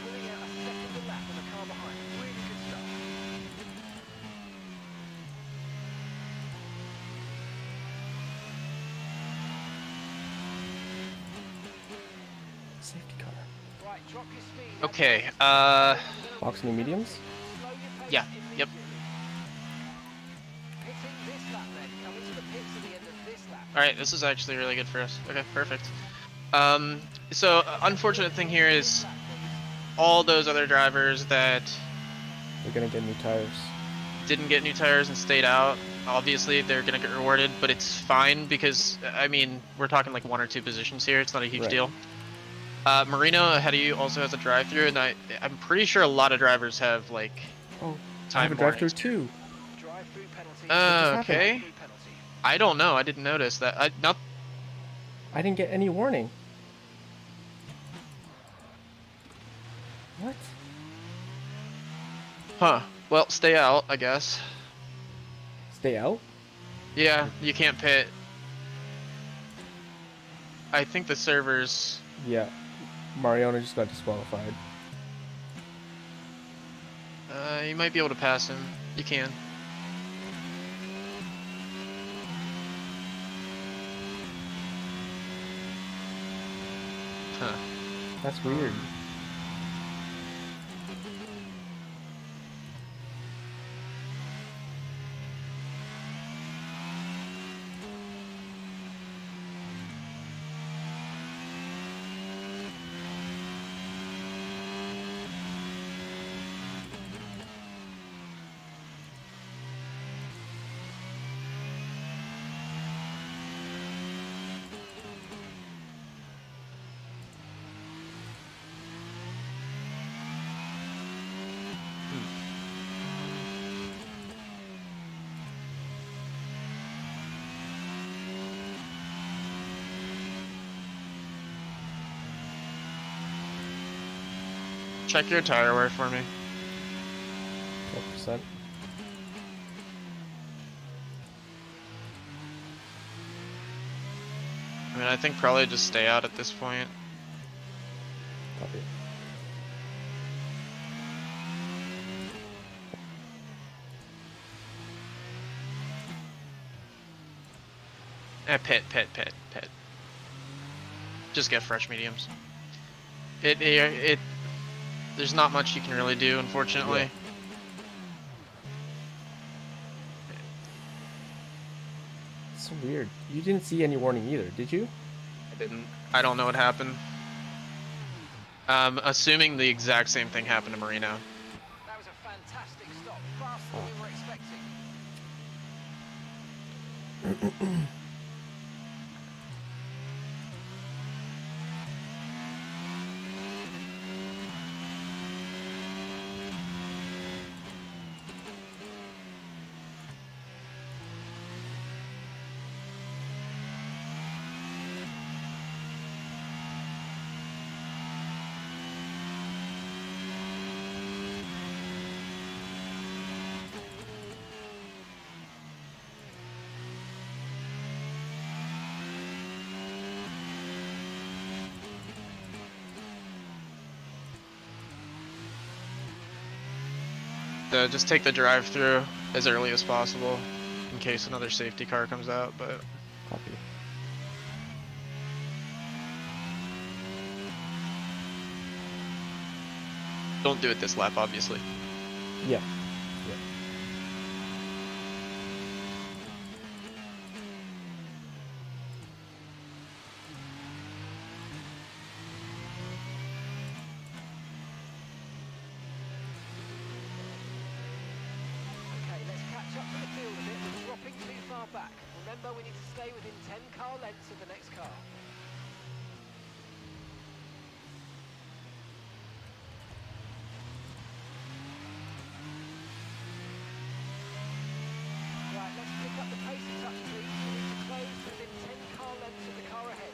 Pulling out a second lap on the car behind. Really good stuff. Safety car. Right, drop your speed. Okay. Box new mediums. Slow your pace Yeah, yep. immediately. Hitting this lap then. Coming to the pits at the end of this lap. All right, this is actually really good for us. Okay, perfect. So unfortunate thing here is all those other drivers that They're gonna get new tires. didn't get new tires and stayed out. Obviously, they're gonna get rewarded, but it's fine because I mean we're talking like 1 or 2 positions here. It's not a huge Right. deal. Marino ahead of you also has a drive-through, and I'm pretty sure a lot of drivers have like Oh, I time have a drive-through warnings. too. Drive-through penalty. Okay. Drive-through penalty. I don't know. I didn't notice that. I didn't get any warning. What? Huh. Well, stay out, I guess. Stay out? Yeah, you can't pit. I think the servers. Yeah. Mariano just got disqualified. You might be able to pass him. You can. Huh. That's weird. Check your tire wear for me. 12%. I mean, I think probably just stay out at this point. Copy. Pit. Just get fresh mediums. There's not much you can really do, unfortunately. Yeah. It's so weird. You didn't see any warning either, did you? I didn't. I don't know what happened. Assuming the exact same thing happened to Marino. That was a fantastic stop. Faster than we were expecting. Just take the drive-through as early as possible in case another safety car comes out, but Copy. don't do it this lap, obviously. Yeah. Yeah. Okay, let's catch up to the field a bit. We're dropping too far back. Remember, we need to stay within 10 car lengths of the next car. Right, let's pick up the pace a touch, please. We need to close within 10 car lengths of the car ahead.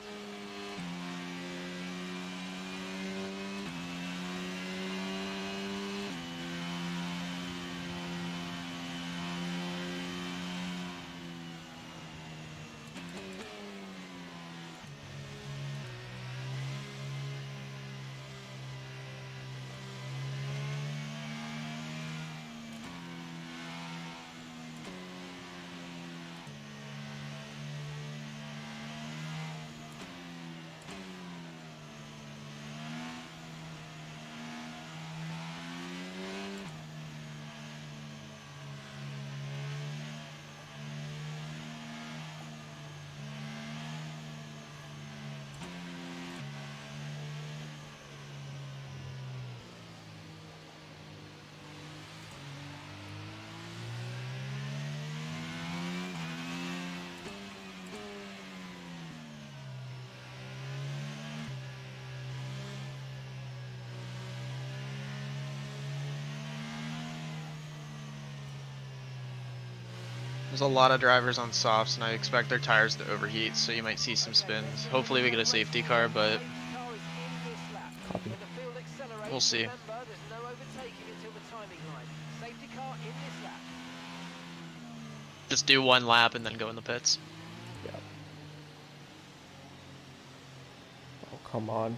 There's a lot of drivers on softs, and I expect their tires to overheat, so you might see some spins. Hopefully we get a safety car, but Copy. we'll see. Remember, there's no overtaking until the timing line. Safety car in this lap. Just do one lap and then go in the pits. Yeah. Oh, come on.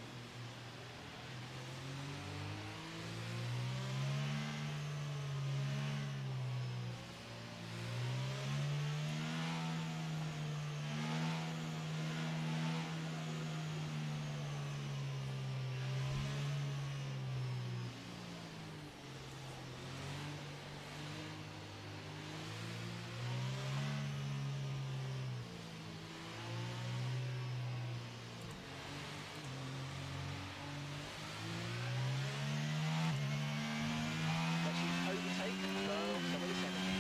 Let's use overtake and burn off some of this energy.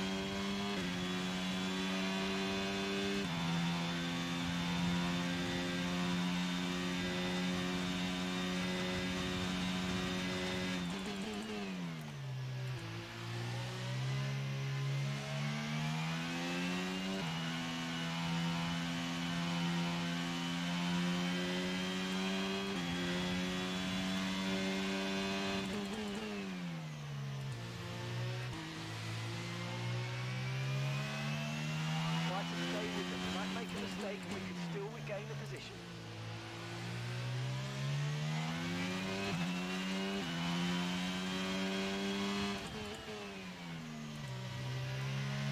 Try to stay with them. We might make a mistake and we could still regain the position.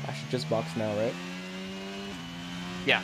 I should just box now, right? Yeah.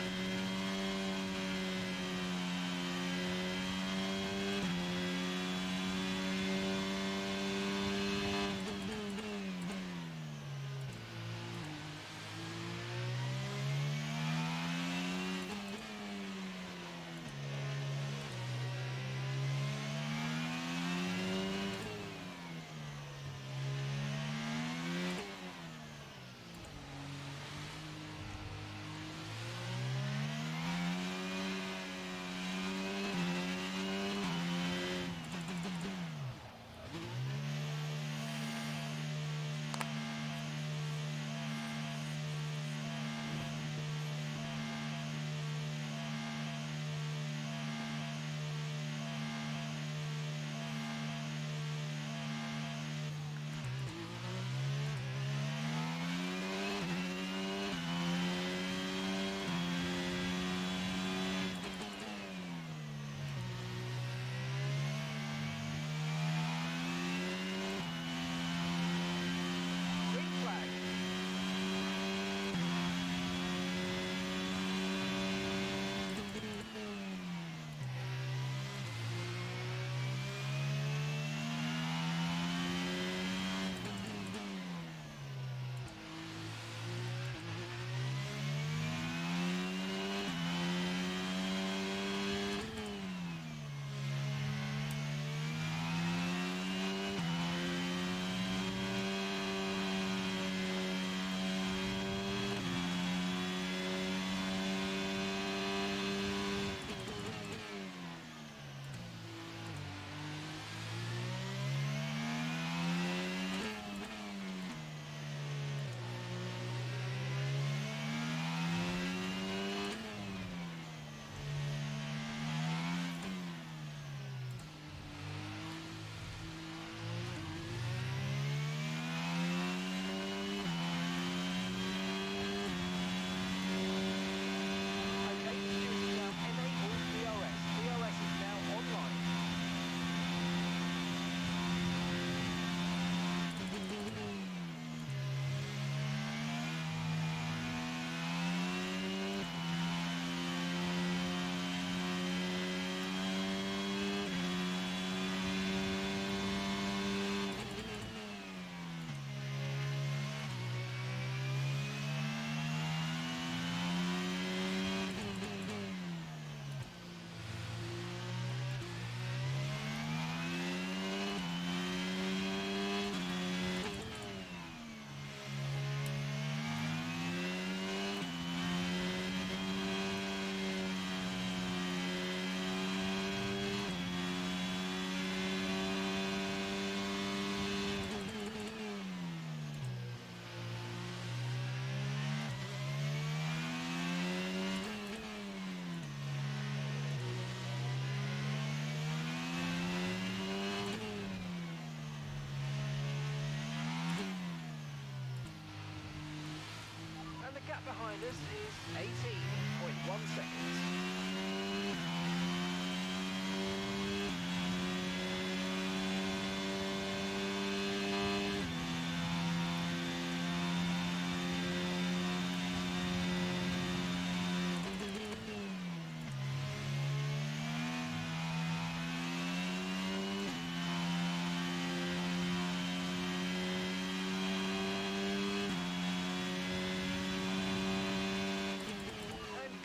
minus is 18.1 seconds.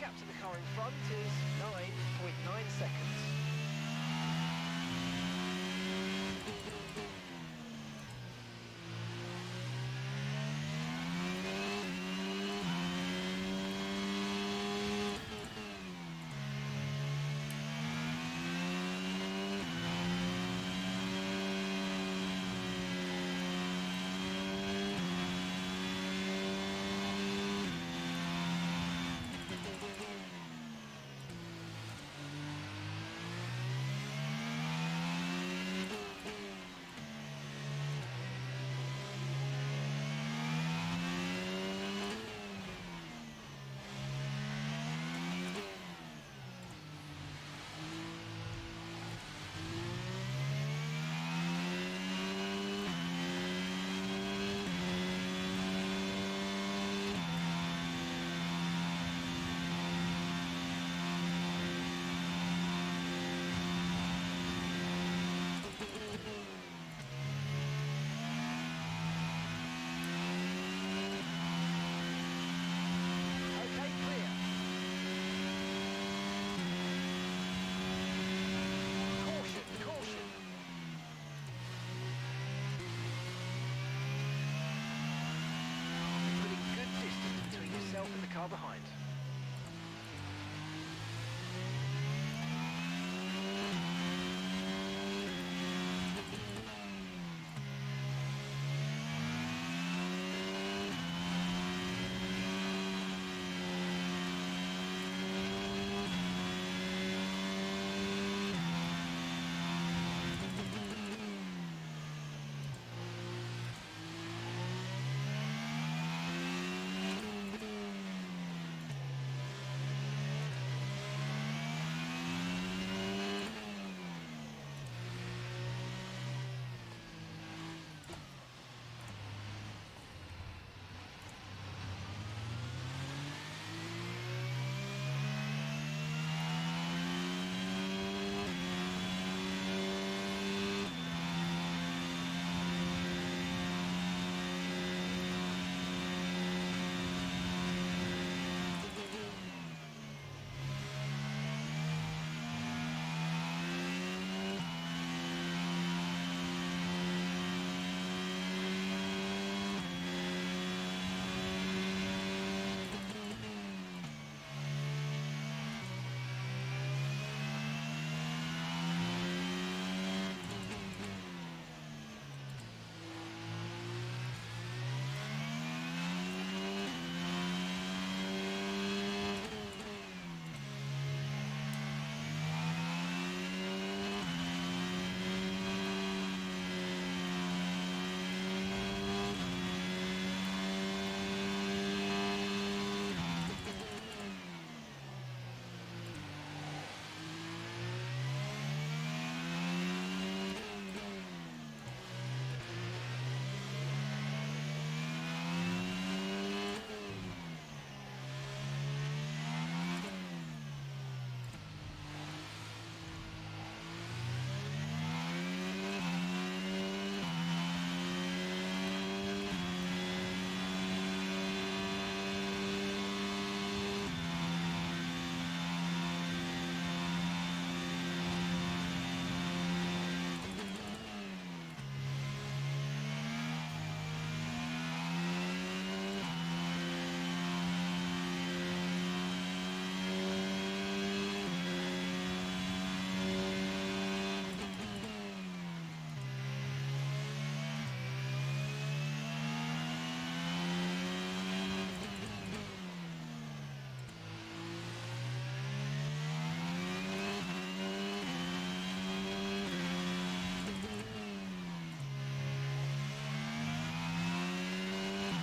Gap to the car in front is 9.9 seconds. Car behind.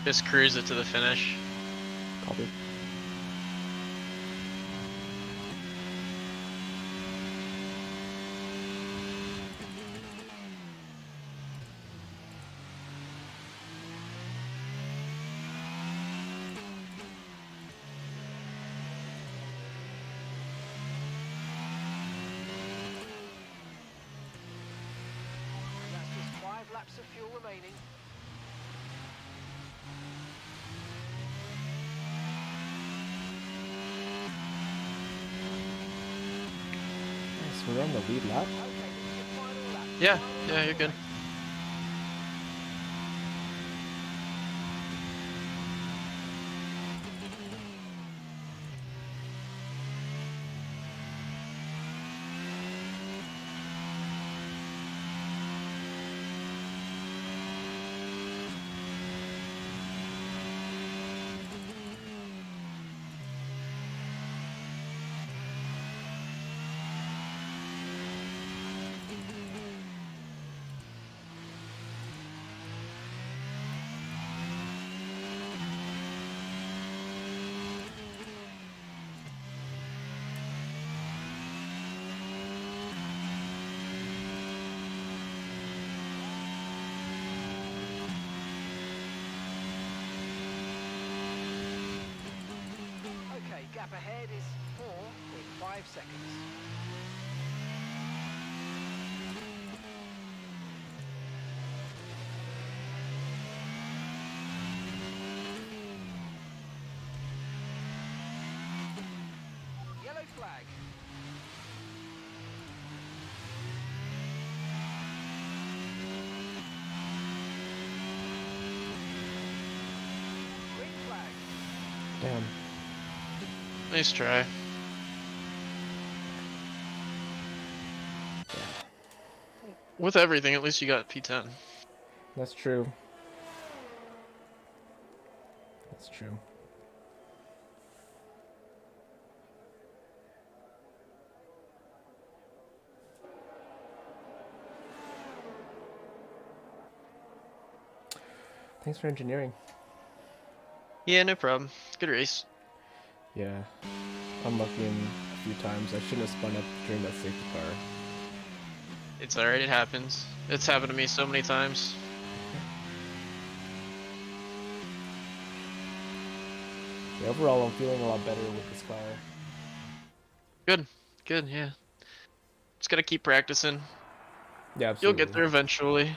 Just cruise it to the finish. Copy. laps of fuel remaining. Nice, we're on the lead lap. Okay, this is your final lap. Yeah, Final yeah, lap you're of good. race. Okay, gap ahead is 4.5 seconds. Yellow flag. Green flag. Damn. Nice try. With everything, at least you got P10. That's true. That's true. Thanks for engineering. Yeah, no problem. Good race. Yeah. Unlucky in a few times. I shouldn't have spun up during that safety car. It's alright, it happens. It's happened to me so many times. Yeah, overall, I'm feeling a lot better with this car. Good, good, yeah. Just gotta keep practicing. Yeah, You'll absolutely. get there eventually.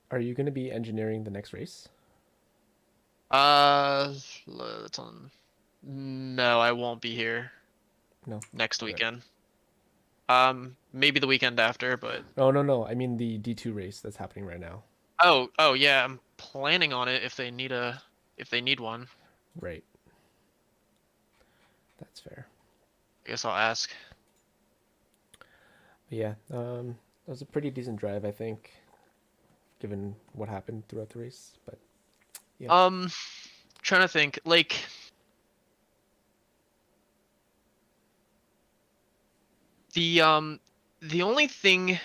Are you going to be engineering the next race? It's on. No, I won't be here No. next Okay. weekend. Maybe the weekend after, but. Oh, no. I mean the D2 race that's happening right now. Oh, yeah. I'm planning on it if they need one. Right. That's fair. I guess I'll ask. But yeah, that was a pretty decent drive, I think, given what happened throughout the race. But yeah. Trying to think, like. The only thing,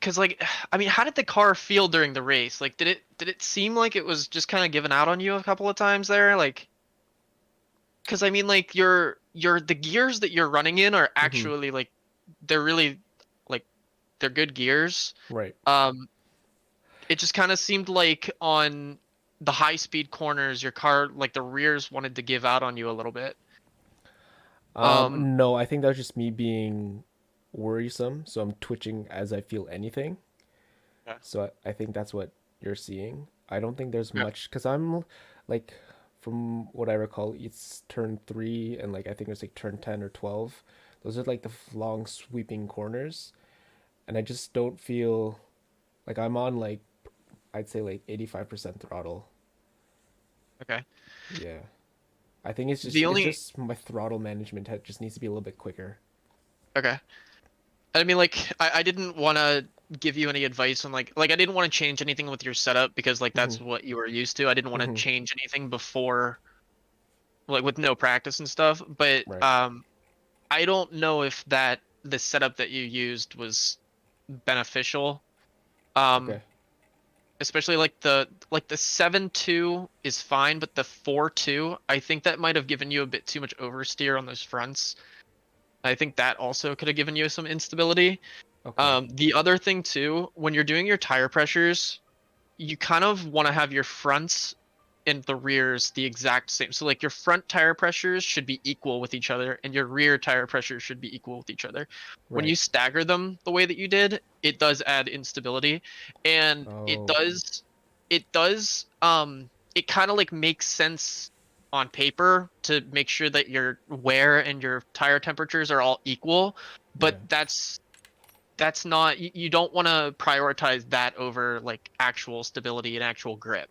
cause like, I mean, how did the car feel during the race? Like, did it seem like it was just kind of giving out on you a couple of times there? Like, cause I mean, like the gears that you're running in are actually like, they're really like, they're good gears. Right. It just kind of seemed like on the high speed corners, your car, like the rears wanted to give out on you a little bit. No, I think that was just me being worrisome. So I'm twitching as I feel anything. Yeah. So I think that's what you're seeing. I don't think there's Yeah. much because I'm like, from what I recall, it's turn 3 and like I think it's like turn 10 or 12. Those are like the long sweeping corners, and I just don't feel like I'm on like, I'd say like 85% throttle. Okay. Yeah. I think it's just The it's only just my throttle management just needs to be a little bit quicker. Okay. I mean, like, I didn't want to give you any advice on like I didn't want to change anything with your setup because like Hmm. that's what you were used to. I didn't want to Hmm. change anything before, like with no practice and stuff. But Right. I don't know if the setup that you used was beneficial. Okay. especially like the 7.2 is fine, but the 4.2, I think that might have given you a bit too much oversteer on those fronts. I think that also could have given you some instability. Okay. The other thing too, when you're doing your tire pressures, you kind of want to have your fronts and the rears the exact same. So like your front tire pressures should be equal with each other and your rear tire pressures should be equal with each other. When you Right. stagger them the way that you did, it does add instability, and Oh. it kind of like makes sense on paper to make sure that your wear and your tire temperatures are all equal, but Yeah. that's not, you don't want to prioritize that over like actual stability and actual grip.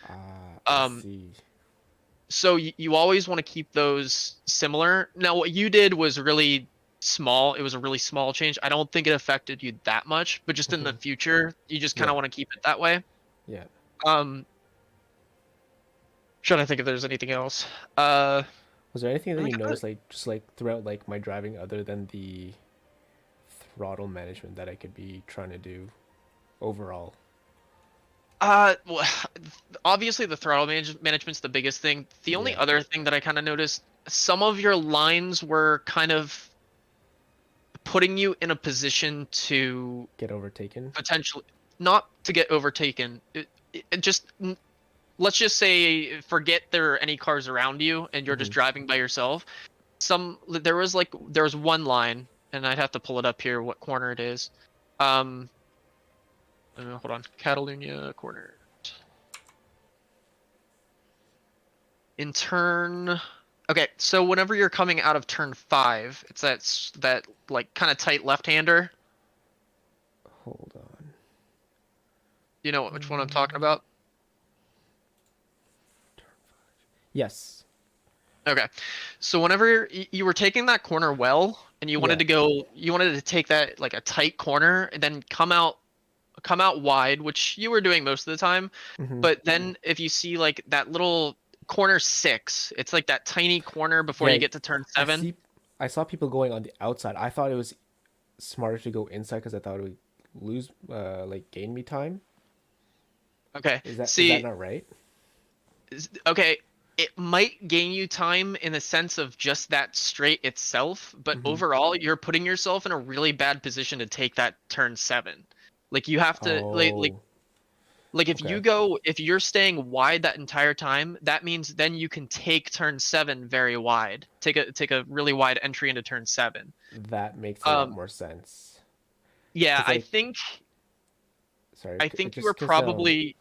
I Um, see. so you always want to keep those similar. Now, what you did was really small. It was a really small change. I don't think it affected you that much, but just in the Mhm. future, you just kind of Yeah. want to keep it that way. Yeah. Um, Trying to think if there's anything else. Uh, Was there anything I that mean, you noticed, like just like throughout like my driving, other than the throttle management, that I could be trying to do overall? well, obviously the throttle management's the biggest thing. The only Yeah. other thing that I kind of noticed, some of your lines were kind of putting you in a position to Get overtaken. potentially not to get overtaken. Let's just say forget there are any cars around you and you're just Hmm. driving by yourself. There was one line, and I'd have to pull it up here what corner it is. Um, Hold on, Catalunya corner. In turn, okay, so whenever you're coming out of turn 5, it's that like kind of tight left-hander. Hold on. You know which one I'm talking about? Yes. Okay. So whenever you were taking that corner well, and Yeah. you wanted to take that like a tight corner and then come out wide, which you were doing most of the time. Hmm. But then if you see like that little corner 6, it's like that tiny corner before you Yeah. get to turn I 7. see. I saw people going on the outside. I thought it was smarter to go inside because I thought it would lose, like gain me time. Okay. Is that See, not right? okay, it might gain you time in the sense of just that straight itself, but Hmm. overall, you're putting yourself in a really bad position to take that turn 7. Like you have to Oh. like Okay. if you're staying wide that entire time, that means then you can take turn 7 very wide. Take a really wide entry into turn 7. That makes a lot Um more sense. yeah, Cause like, sorry, I think you just were cause probably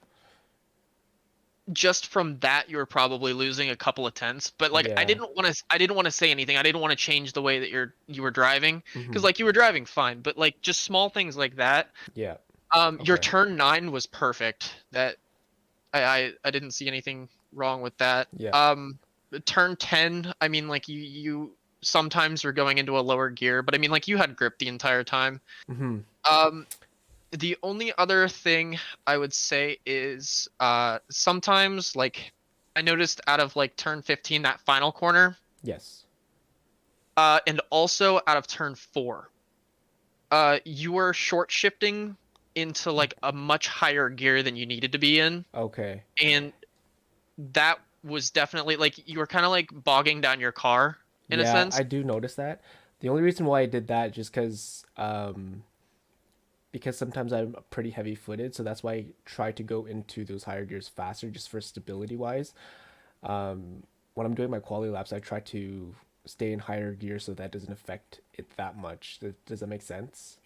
just from that you were probably losing a couple of tenths, but like yeah. I didn't want to say anything. I didn't want to change the way that you were driving, Hmm. because like you were driving fine, but like just small things like that. Yeah. Your Okay. turn 9 was perfect. That I didn't see anything wrong with that. Yeah. Turn 10, I mean like you sometimes are going into a lower gear, but I mean like you had grip the entire time. Hmm. Um the only other thing I would say is sometimes like I noticed out of like turn 15, that final corner, Yes. and also out of turn 4, you were short shifting into like a much higher gear than you needed to be in, Okay. and that was definitely like you were kind of like bogging down your car in a Yeah, sense. I do notice that. The only reason why I did that just because sometimes I'm pretty heavy footed, so that's why I try to go into those higher gears faster just for stability wise. When I'm doing my quality laps, I try to stay in higher gear so that doesn't affect it that much. Does that make sense?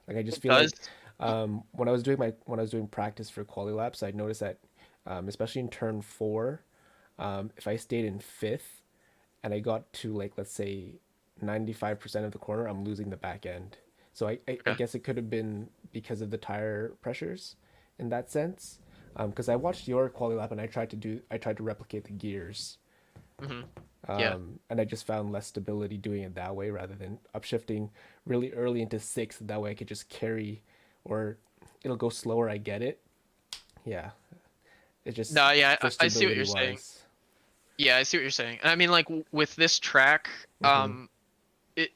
Like I just It feel does. like when I was doing practice for quality laps, I noticed that especially in turn 4, if I stayed in fifth and I got to like let's say 95% of the corner, I'm losing the back end. So I Okay. guess it could have been because of the tire pressures in that sense. Because I watched your quality lap and I tried to replicate the gears. Hmm. Yeah. And I just found less stability doing it that way rather than upshifting really early into sixth. That way I could just carry, or it'll go slower. I get it. Yeah, it just No, yeah, for I see what stability you're saying. wise. Yeah, I see what you're saying. And I mean, like with this track, Mm-hmm. it,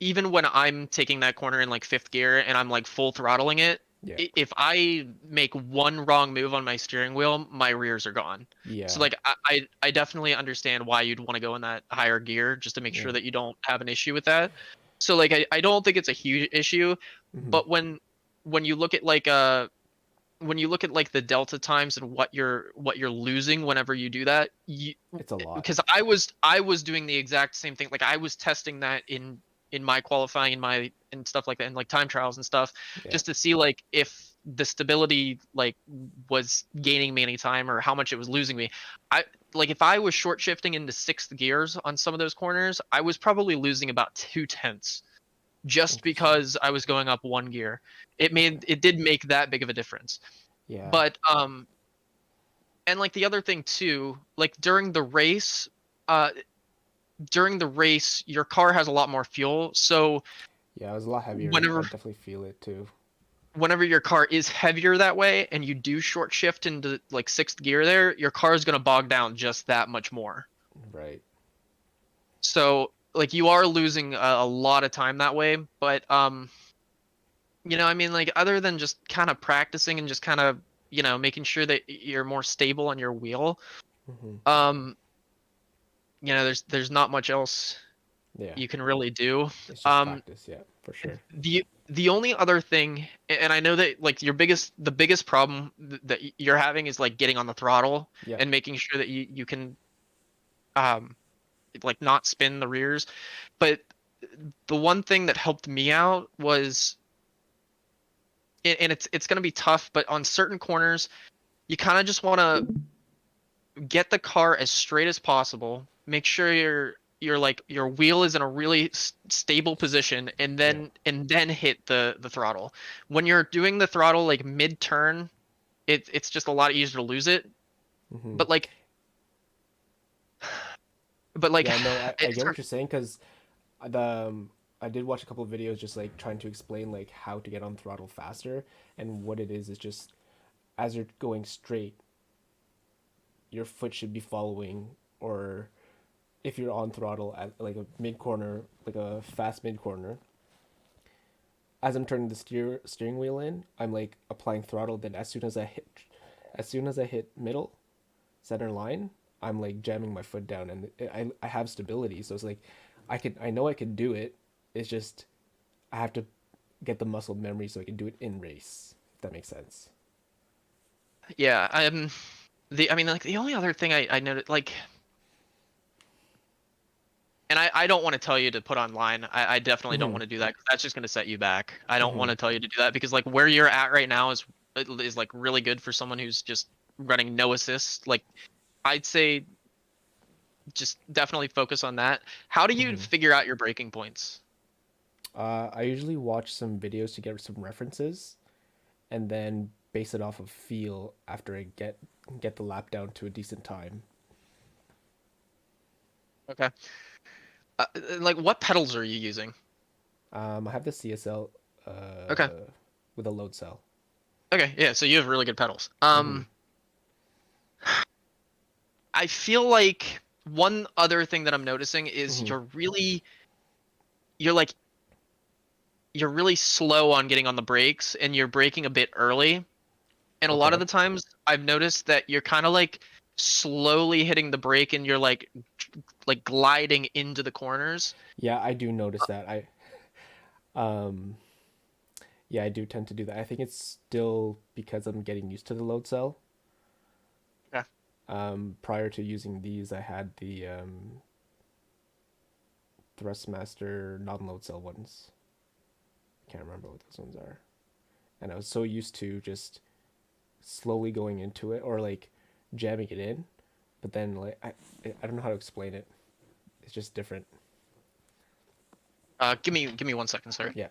even when I'm taking that corner in like fifth gear and I'm like full throttling it, Yeah. If I make one wrong move on my steering wheel, my rears are gone. So Yeah. like I definitely understand why you'd want to go in that higher gear just to make sure Yeah. that you don't have an issue with that. So like I don't think it's a huge issue, Hmm. but when you look at like when you look at like the delta times and what you're losing whenever you do that, It's a lot. because I was doing the exact same thing. Like I was testing that in my qualifying, in my and stuff like that, and like time trials and stuff, Yeah. just to see like if the stability like was gaining me any time or how much it was losing me. I like if I was short shifting into sixth gears on some of those corners, I was probably losing about 2/10 just Interesting. because I was going up one gear. Okay. It did make that big of a difference. Yeah. But and like the other thing too, like uh during the race your car has a lot more fuel. So Yeah, it was a lot heavier. I whenever definitely feel it too. whenever your car is heavier that way and you do short shift into like sixth gear there, your car is going to bog down just that much more. Right. So like you are losing a lot of time that way, but I mean, like other than just kind of practicing and just kind of, making sure that you're more stable on your wheel, Hmm. um, there's not much else Yeah. you can really do. It's just Um, practice. Yeah, for sure. the only other thing, and I know that like the biggest problem that you're having is like getting on the throttle Yep. and making sure that you can um like not spin the rears. But the one thing that helped me out was, and it's going to be tough, but on certain corners you kind of just want to get the car as straight as possible, make sure your like your wheel is in a really stable position, and Yeah. then hit the throttle. When you're doing the throttle like mid turn, it's just a lot easier to lose it. Hmm. But like but like Yeah. No, I it's get what you're saying because the I did watch a couple of videos just like trying to explain like how to get on throttle faster, and what it is just as you're going straight, your foot should be following, or if you're on throttle at like a mid corner, like a fast mid corner, as I'm turning the steering wheel in, I'm like applying throttle. Then as soon as I hit middle center line, I'm like jamming my foot down, and I have stability. So it's like I know I can do it. It's just I have to get the muscle memory so I can do it in race. If that makes sense. yeah. I mean like the only other thing I noticed, like, and I don't want to tell you to put online. I definitely don't Hmm. want to do that 'cause that's just going to set you back. I don't want Hmm. to tell you to do that because like where you're at right now is like really good for someone who's just running no assist. Like I'd say just definitely focus on that. How do you Hmm. figure out your breaking points? I usually watch some videos to get some references, and then base it off of feel after I get the lap down to a decent time. Okay. Like what pedals are you using? I have the CSL Okay. with a load cell. Okay. Yeah. So you have really good pedals. Hmm. I feel like one other thing that I'm noticing is Hmm. you're like you're really slow on getting on the brakes and you're braking a bit early. And a lot of Okay. the times I've noticed that you're kind of like slowly hitting the brake and you're like gliding into the corners. Yeah, I do notice that. Um yeah, I do tend to do that. I think it's still because I'm getting used to the load cell. Yeah. Prior to using these, I had the Thrustmaster non-load cell ones. Can't remember what those ones are. And I was so used to just slowly going into it or like jamming it in, but then like I don't know how to explain it. It's just different. Give me 1 second, sorry. Yeah.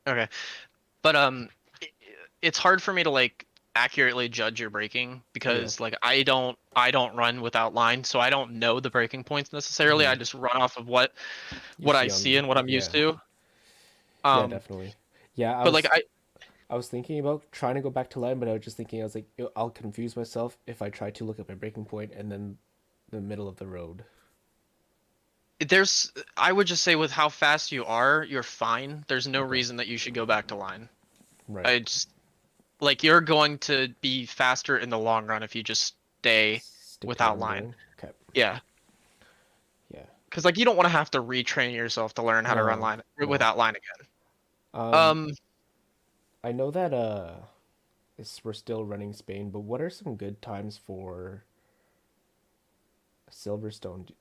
Okay. But i- it's hard for me to like accurately judge your braking Yeah. because like I don't run without line, so I don't know the braking points necessarily. I Hmm. just run off of what You what I see see on, and what I'm used yeah, to. yeah, Um, definitely. Yeah, but like I was thinking about trying to go back to line, but I was just thinking I was like, I'll confuse myself if I try to look at my breaking point and then the middle of the road. I would just say with how fast you are, you're fine. There's no Okay. reason that you should go back to line. Right. I just like you're going to be faster in the long run if you just stay Stick to what without I'm line. doing. Okay. Yeah. Yeah. Because like you don't want to have to retrain yourself to learn how to run No, line no. without line again. Um, Um, I know that we're still running Spain, but what are some good times for Silverstone?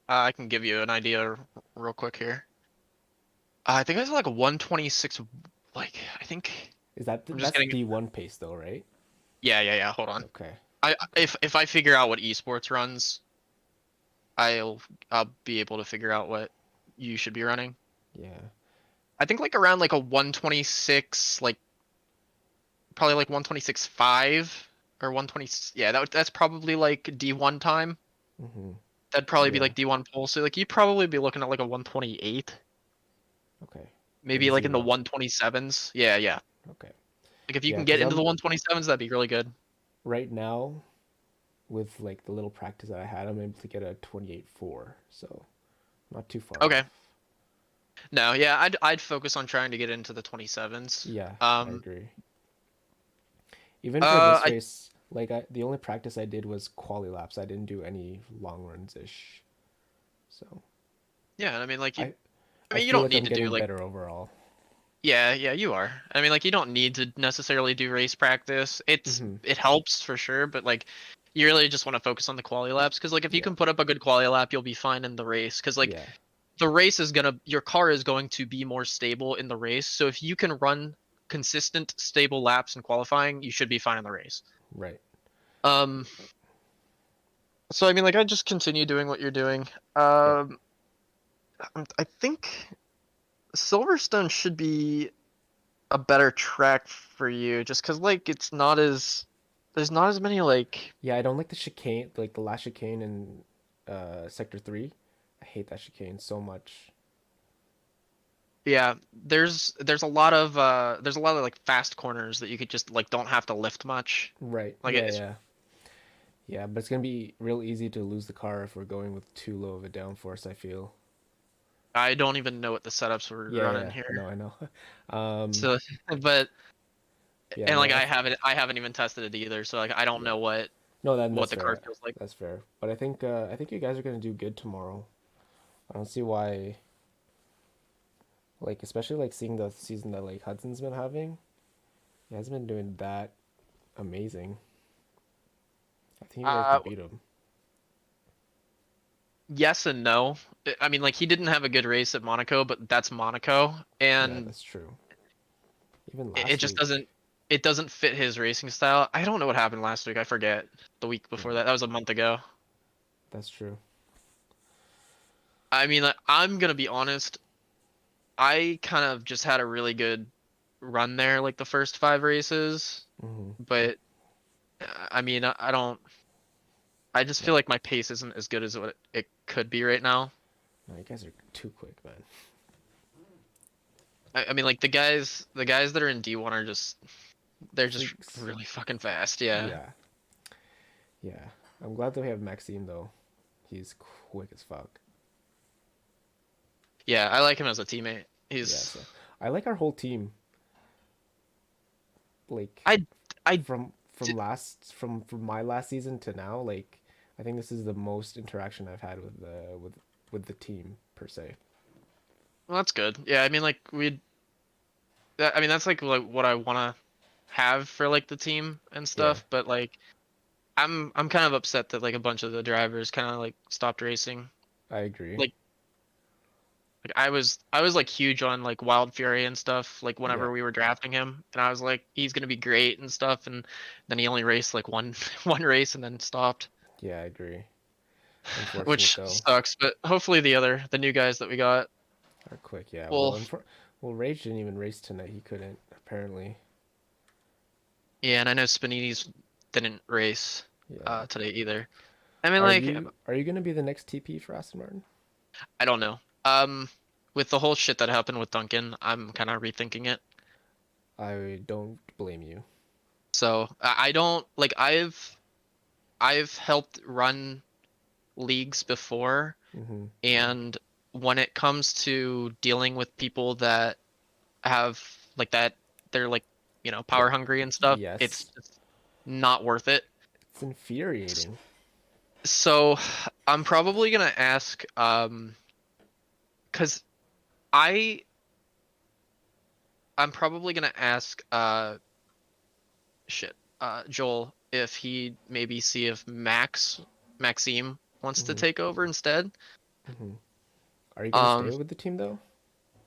I can give you an idea real quick here. I think it's like a 126. Like I think I'm just That's getting. D1 pace though, right? Yeah. Hold on. Okay. If I figure out what esports runs, I'll be able to figure out what you should be running. Yeah. I think like around like a 126, like probably like 126.5 or 120. Yeah, that's probably like D1 time. Mm-hmm. That'd probably be Yeah. like D1 pole. So like you'd probably be looking at like a 128, Okay. With maybe like in the zero. 127s. Yeah. Okay. Like if you Yeah, can because get into the I'm 127s, that'd be really good. right now with like the little practice that I had, I'm able to get a 28.4, so not too far off. Okay. No, yeah, I'd focus on trying to get into the 27s. Yeah, I Um, agree. Even for this I race, like the only practice I did was quali laps. I didn't do any long runs ish. So yeah, I mean like I I I mean you feel don't like need I'm to do getting like better overall. yeah, you are. I mean like you don't need to necessarily do race practice. Hmm. It helps for sure, but like you really just want to focus on the quali laps because like if you Yeah, can put up a good quali lap, you'll be fine in the race because like yeah, the race is gonna your car is going to be more stable in the race. So if you can run consistent stable laps in qualifying, you should be fine in the race. right. Um so I mean like I just continue doing what you're doing. Yep. Um I think Silverstone should be a better track for you just cuz like it's not as there's not as many like Yeah, I don't like the chicane, like the last chicane in sector 3. I hate that chicane so much. yeah, there's a lot of like fast corners that you could just like don't have to lift much. Right. Like Yeah, it's yeah. Yeah, but it's gonna be real easy to lose the car if we're going with too low of a downforce, I feel. I don't even know what the setups we're Yeah, running yeah, here. I know. Um, So, but yeah, and no, like I haven't even tested it either. So like I don't yeah, know no, what that's the car fair. feels like. That's fair. But I think you guys are gonna do good tomorrow. I don't see why, like, especially like seeing the season that like Hudson's been having. He hasn't been doing that amazing. I think you guys Uh, could beat him. yes and no. I mean, like he didn't have a good race at Monaco, but that's Monaco, Yeah, and that's true. Even it last just week. doesn't fit his racing style. I don't know what happened last week. I forget. The week before Yeah, that. That was a month ago. that's true. I mean, like, I'm gonna be honest. I kind of just had a really good run there, like the first 5 races, Hmm. but I mean, I don't. I just feel No, like my pace isn't as good as what it could be right now. no, you guys are too quick, man. I mean, like the guys that are in D1 are they're just Freaks. really fucking fast. Yeah, Yeah, yeah. I'm glad that we have Maxime though. He's quick as fuck. yeah. I like him as a teammate. Yeah, He's so I like our whole team. Like I I from from my last season to now, like I think this is the most interaction I've had with the team per se. well, that's good. Yeah, I mean, like I mean, that's like what I want to have for like the team and Yeah, stuff. But like, I'm kind of upset that like a bunch of the drivers kind of like stopped racing. I agree. Like I was like huge on like Wild Fury and stuff. Like Yeah, whenever we were drafting him, and I was like, he's gonna be great and stuff. And then he only raced like one one race and then stopped, yeah, I agree. Unfortunate which though. sucks. But hopefully the new guys that we got Or quick, yeah. Well, Well, Rage didn't even race tonight. He couldn't apparently. yeah, and I know Spinides didn't race Yeah. today either. I mean, like, Are you gonna be the next TP for Aston Martin? I don't know. With the whole shit that happened with Duncan, I'm kind of rethinking it. I don't blame you. So I don't like I've helped run leagues before, Hmm. and when it comes to dealing with people that have like that, they're like, power That hungry and stuff, it's yes, just not worth it. it's infuriating. So I'm probably gonna ask, cause I I'm probably gonna ask Joel if he maybe see if Maxime wants to Hmm. take over instead. Hmm. Are you gonna stay Um, with the team though?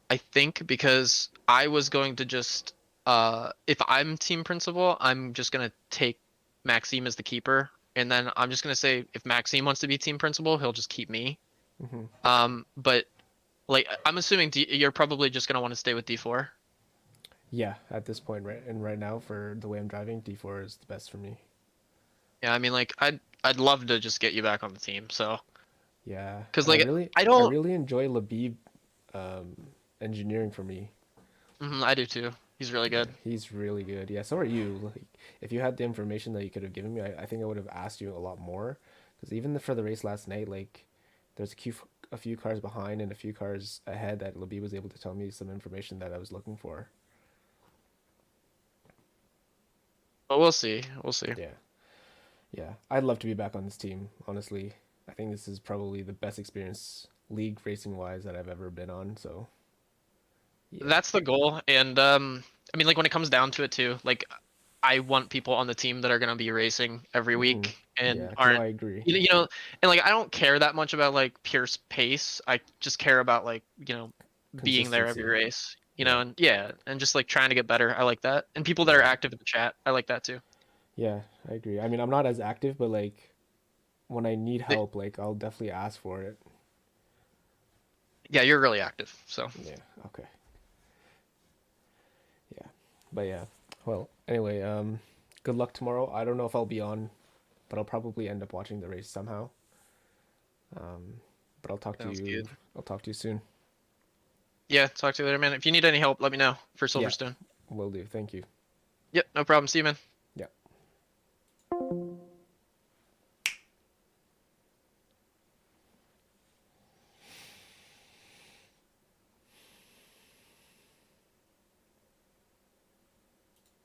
I think because I was going to just if I'm team principal, I'm just gonna take Maxime as the keeper, and then I'm just gonna say if Maxime wants to be team principal, he'll just keep me. Hmm. But like I'm assuming you're probably just gonna want to stay with D4. Yeah, at this point, right, and right now for the way I'm driving, D4 is the best for me. Yeah, I mean like I'd love to just get you back on the team, so Yeah, because like I I don't. really enjoy Labib, um, engineering for me. I do too. He's really Yeah, good. he's really good. Yeah, so are you. Like, if you had the information that you could have given me, I think I would have asked you a lot more. Because even for the race last night, like, there's a few cars behind and a few cars ahead that Labib was able to tell me some information that I was looking for. But we'll see. We'll see. Yeah, yeah. I'd love to be back on this team, honestly. I think this is probably the best experience league racing wise that I've ever been on. So, yeah. That's the goal. And I mean like when it comes down to it too, like I want people on the team that are gonna be racing every Hmm. week and Yeah, no, aren't I agree. you know and like I don't care that much about like pure pace. I just care about like, being there every Consistency. race. Yeah. And yeah, and just like trying to get better. I like that. And people that are Yeah. active in the chat, I like that too. Yeah, I agree. I mean, I'm not as active, but like when I need Th- help, like I'll definitely ask for it. Yeah, you're really active. So Yeah. Okay. Yeah. But yeah. Well, anyway, good luck tomorrow. I don't know if I'll be on, but I'll probably end up watching the race somehow. Um, but I'll talk to sounds good. you. I'll talk to you soon. Yeah, talk to you later, man. If you need any help, let me know for Yeah, Silverstone. will do. Thank you. Yep, no problem. See you, man.